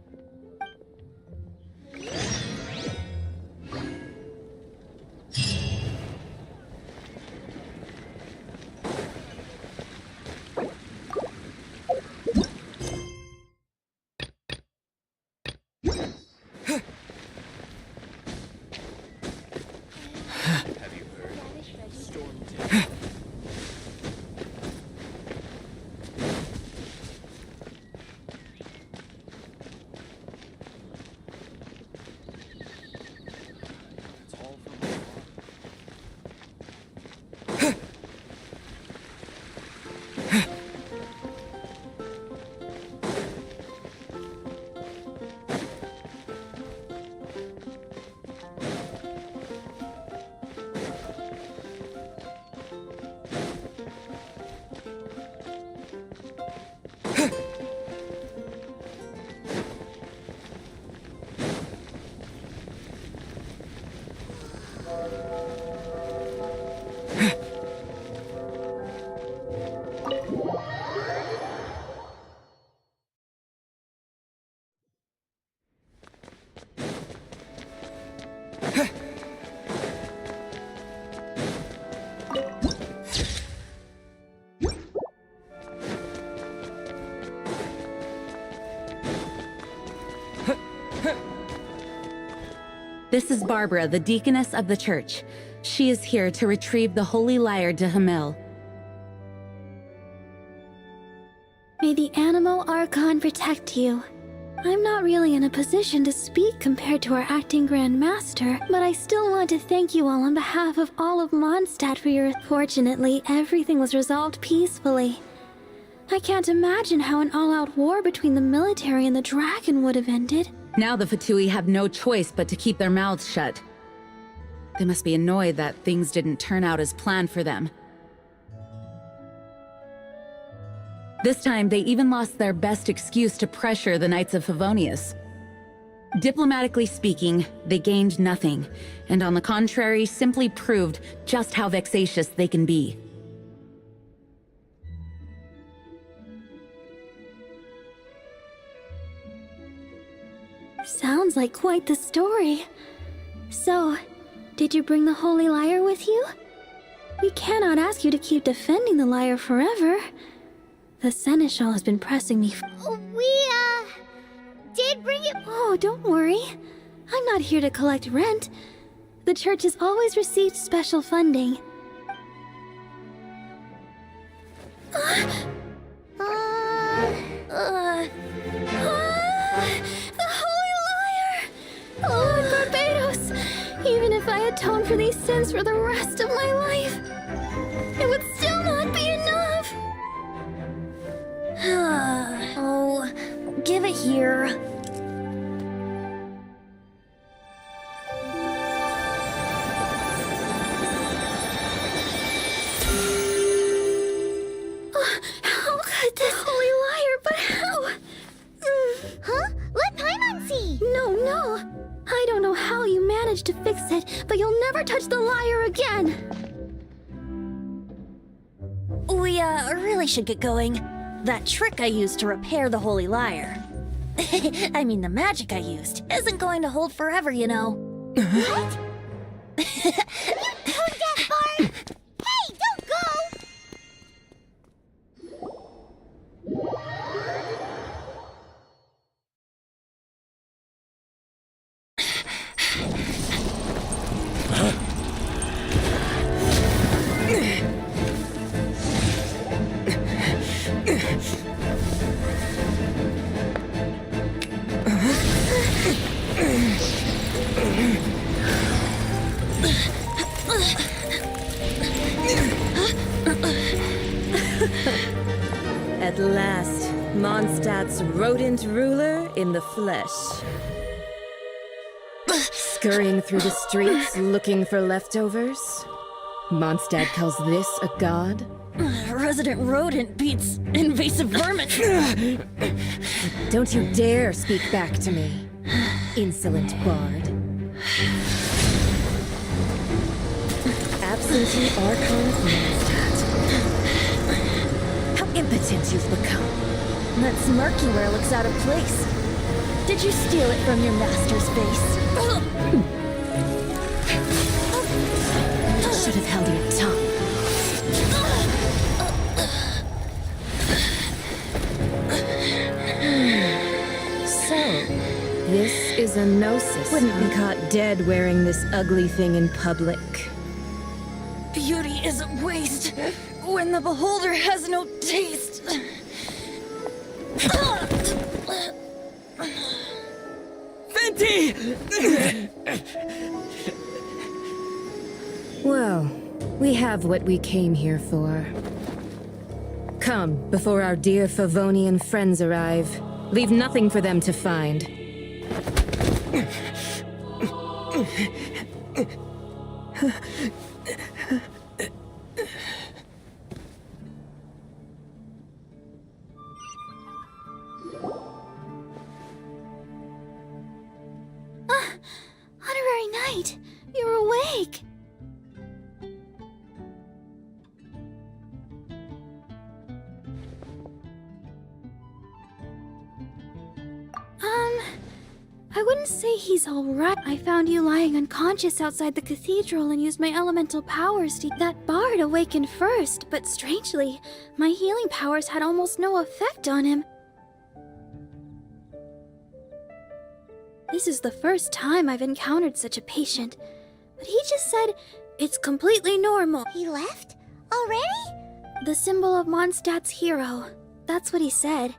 This is Barbara, the deaconess of the church. She is here to retrieve the Holy Lyre de Himmel. May the Animo Archon protect you. I'm not really in a position to speak compared to our acting Grand Master, but I still want to thank you all on behalf of all of Mondstadt for your... Fortunately, everything was resolved peacefully. I can't imagine how an all-out war between the military and the dragon would have ended. Now the Fatui have no choice but to keep their mouths shut. They must be annoyed that things didn't turn out as planned for them. This time, they even lost their best excuse to pressure the Knights of Favonius. Diplomatically speaking, they gained nothing, and on the contrary, simply proved just how vexatious they can be. Sounds like quite the story. So, did you bring the Holy Lyre with you? We cannot ask you to keep defending the lyre forever. The Seneschal has been pressing me. We, did bring it. Oh, don't worry. I'm not here to collect rent. The church has always received special funding. The Holy Liar! Lord Barbados! Even if I atone for these sins for the rest of my life, it would still not be enough! Oh, give it here. How could this Holy Liar, but how? Huh? Let Paimon see! No. I don't know how you managed to fix it, but you'll never touch the liar again! We, really should get going. That trick I used to repair the Holy Liar. I mean, the magic I used isn't going to hold forever, you know. What? You tone deaf, Bard! Hey, don't go! At last, Mondstadt's rodent ruler in the flesh. Scurrying through the streets looking for leftovers? Mondstadt calls this a god? Resident rodent beats invasive vermin. Don't you dare speak back to me, insolent bard. Absentee Archon of Mondstadt. How impotent you've become. That smirky wear looks out of place. Did you steal it from your master's face? Should have held your tongue. So, this is a gnosis. Wouldn't be caught dead wearing this ugly thing in public. Beauty is a waste when the beholder has no taste. Venti! Well, we have what we came here for. Come, before our dear Favonian friends arrive. Leave nothing for them to find. Honorary Knight, you're awake! I wouldn't say he's alright. I found you lying unconscious outside the cathedral and used my elemental powers to... That bard awakened first, but strangely, my healing powers had almost no effect on him. This is the first time I've encountered such a patient, but he just said it's completely normal. He left? Already? The symbol of Mondstadt's hero. That's what he said.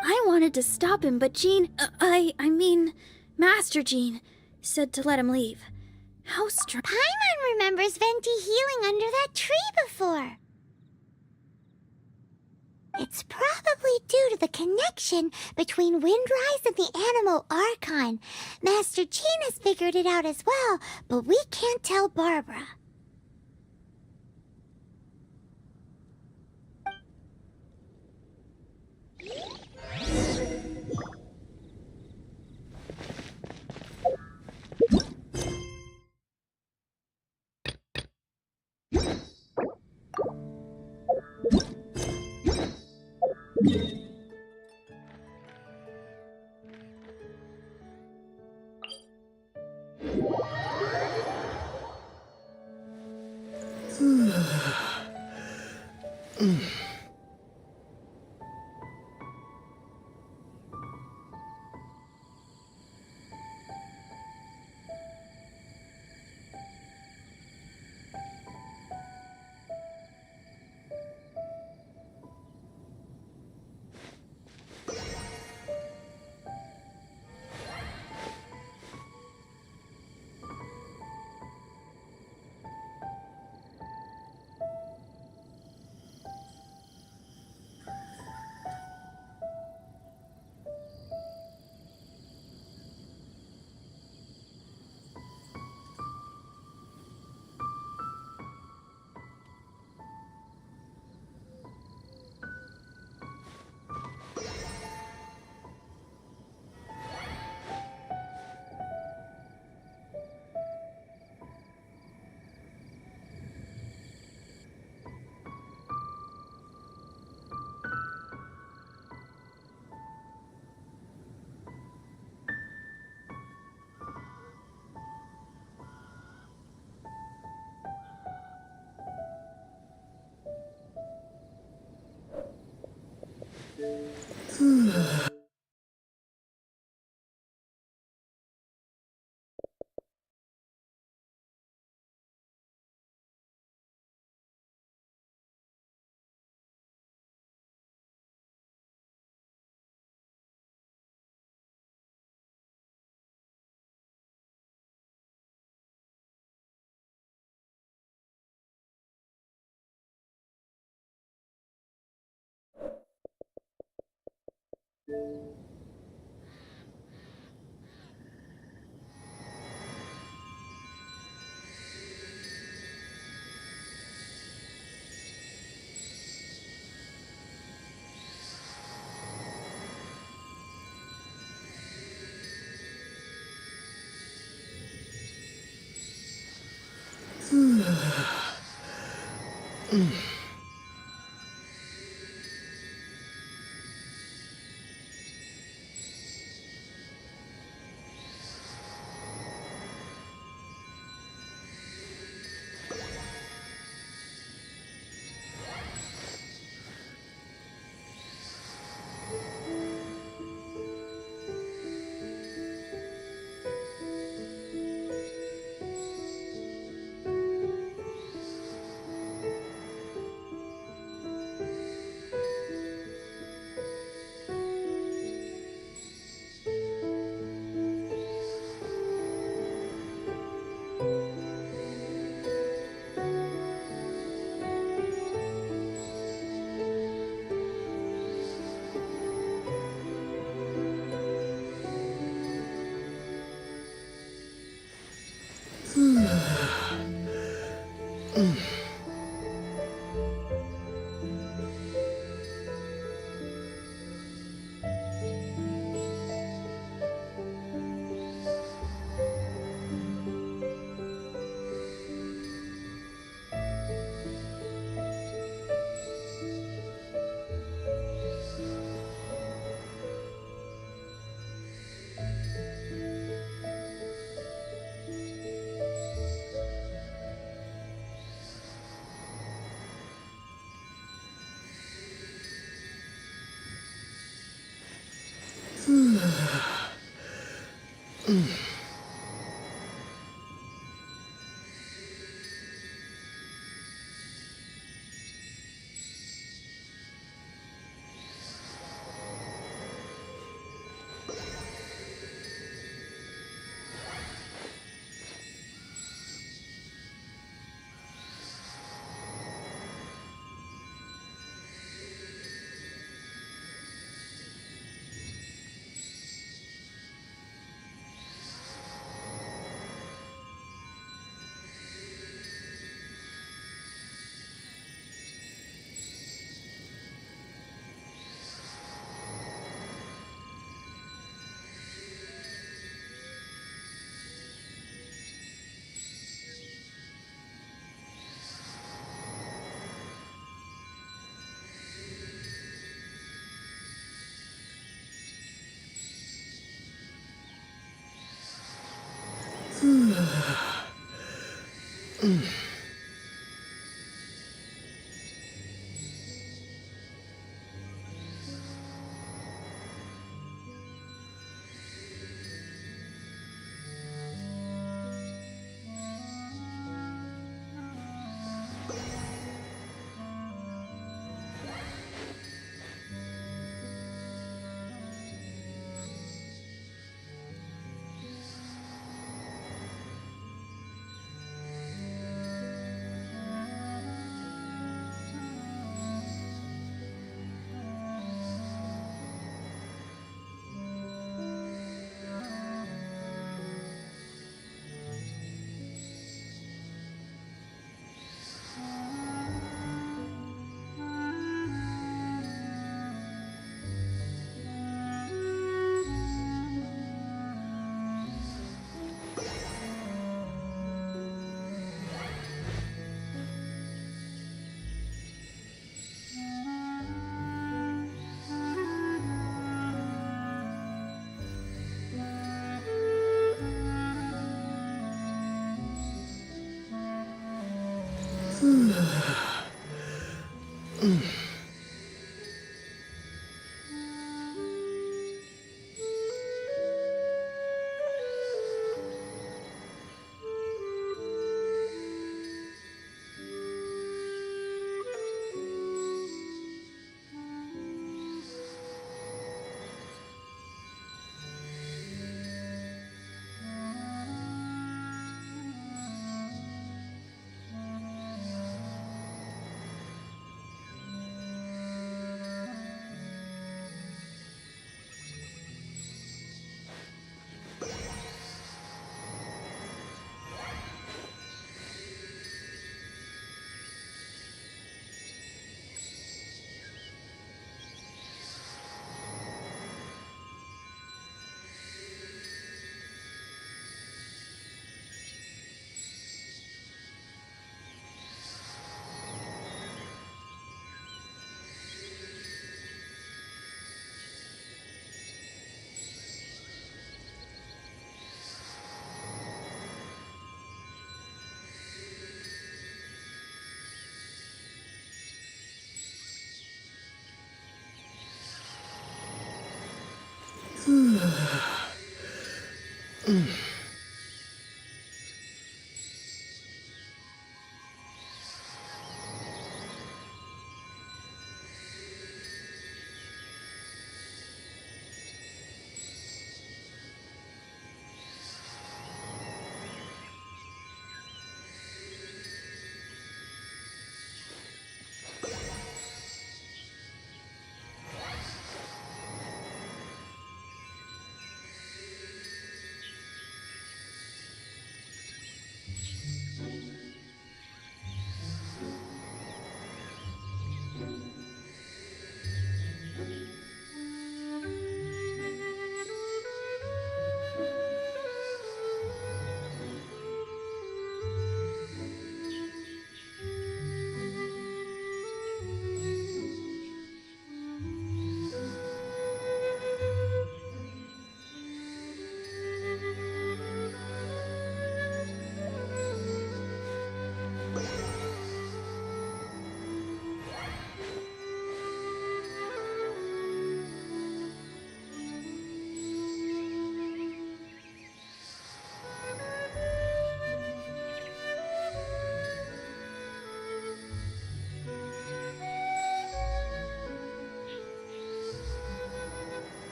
I wanted to stop him, but Jean, I mean, Master Jean, said to let him leave. How strange. Paimon remembers Venti healing under that tree before. It's probably due to the connection between Windrise and the Animal Archon. Master Jean has figured it out as well, but we can't tell Barbara.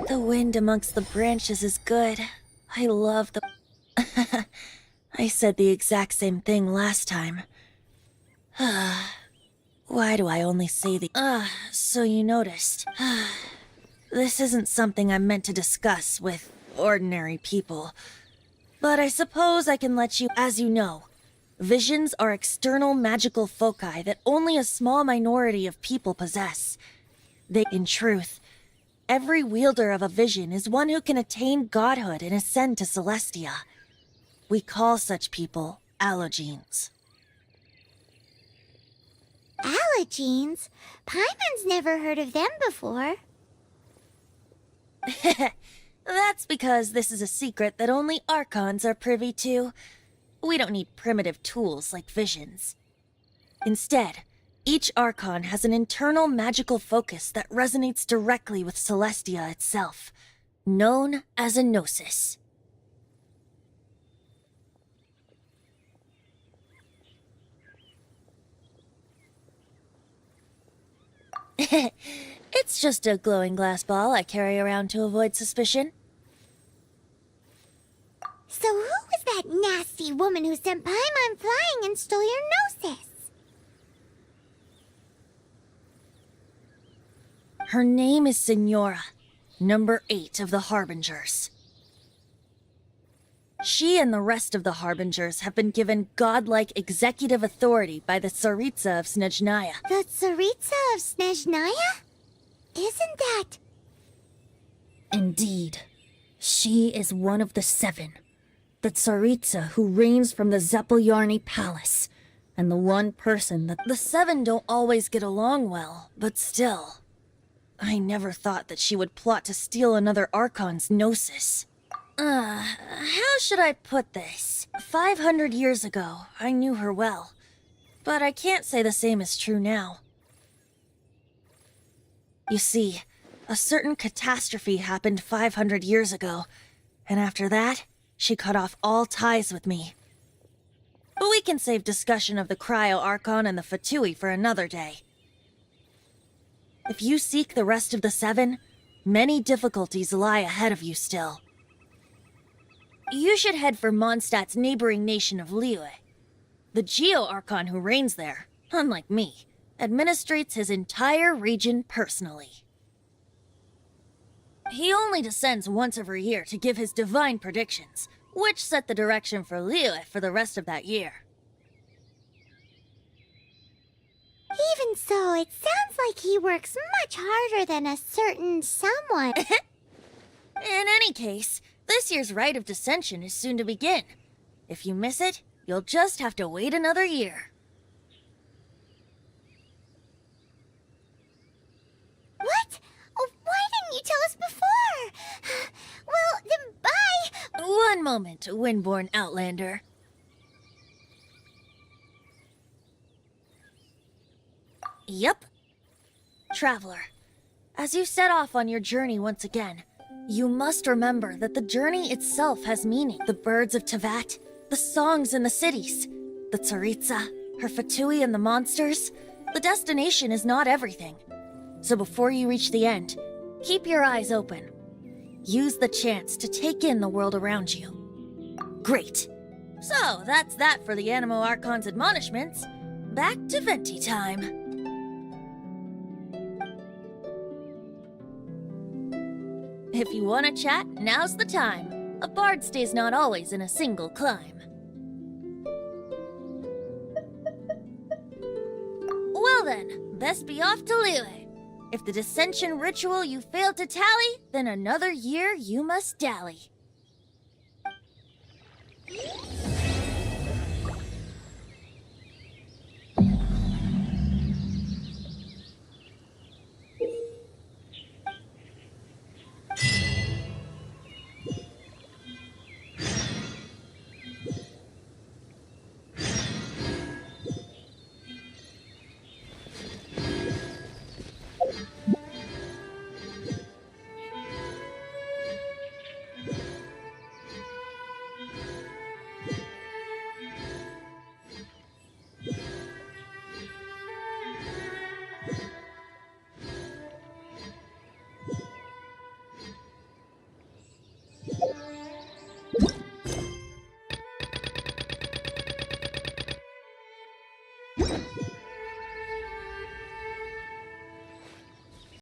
The wind amongst the branches is good. I love the... I said the exact same thing last time. Why do I only say the... so you noticed. This isn't something I'm meant to discuss with ordinary people. But I suppose I can let you... As you know, visions are external magical foci that only a small minority of people possess. In truth, every wielder of a vision is one who can attain godhood and ascend to Celestia. We call such people allogenes. Allogenes? Paimon's never heard of them before. That's because this is a secret that only Archons are privy to. We don't need primitive tools like visions. Instead, each Archon has an internal magical focus that resonates directly with Celestia itself, known as a gnosis. It's just a glowing glass ball I carry around to avoid suspicion. So who was that nasty woman who sent Paimon flying and stole your gnosis? Her name is Signora, number 8 of the Harbingers. She and the rest of the Harbingers have been given godlike executive authority by the Tsaritsa of Snezhnaya. The Tsaritsa of Snezhnaya? Isn't that... Indeed. She is one of the 7. The Tsaritsa who reigns from the Zepelyarny Palace. And the one person that... The 7 don't always get along well, but still... I never thought that she would plot to steal another Archon's gnosis. How should I put this? 500 years ago, I knew her well. But I can't say the same is true now. You see, a certain catastrophe happened 500 years ago, And after that, she cut off all ties with me. But we can save discussion of the Cryo Archon and the Fatui for another day. If you seek the rest of the Seven, many difficulties lie ahead of you still. You should head for Mondstadt's neighboring nation of Liyue. The Geo-Archon who reigns there, unlike me, administrates his entire region personally. He only descends once every year to give his divine predictions, which set the direction for Liyue for the rest of that year. Even so, it sounds like he works much harder than a certain someone. In any case, this year's Rite of Dissension is soon to begin. If you miss it, you'll just have to wait another year. What? Oh, why didn't you tell us before? Well, then bye! One moment, Windborn Outlander. Yep. Traveler, as you set off on your journey once again, you must remember that the journey itself has meaning. The birds of Tevat, the songs in the cities, the Tsaritsa, her Fatui and the monsters. The destination is not everything. So before you reach the end, keep your eyes open. Use the chance to take in the world around you. Great. So that's that for the Animo Archon's admonishments. Back to Venti time. If you want to chat, now's the time. A bard stays not always in a single climb. Well then, best be off to Liyue. If the dissension ritual you failed to tally, then another year you must dally.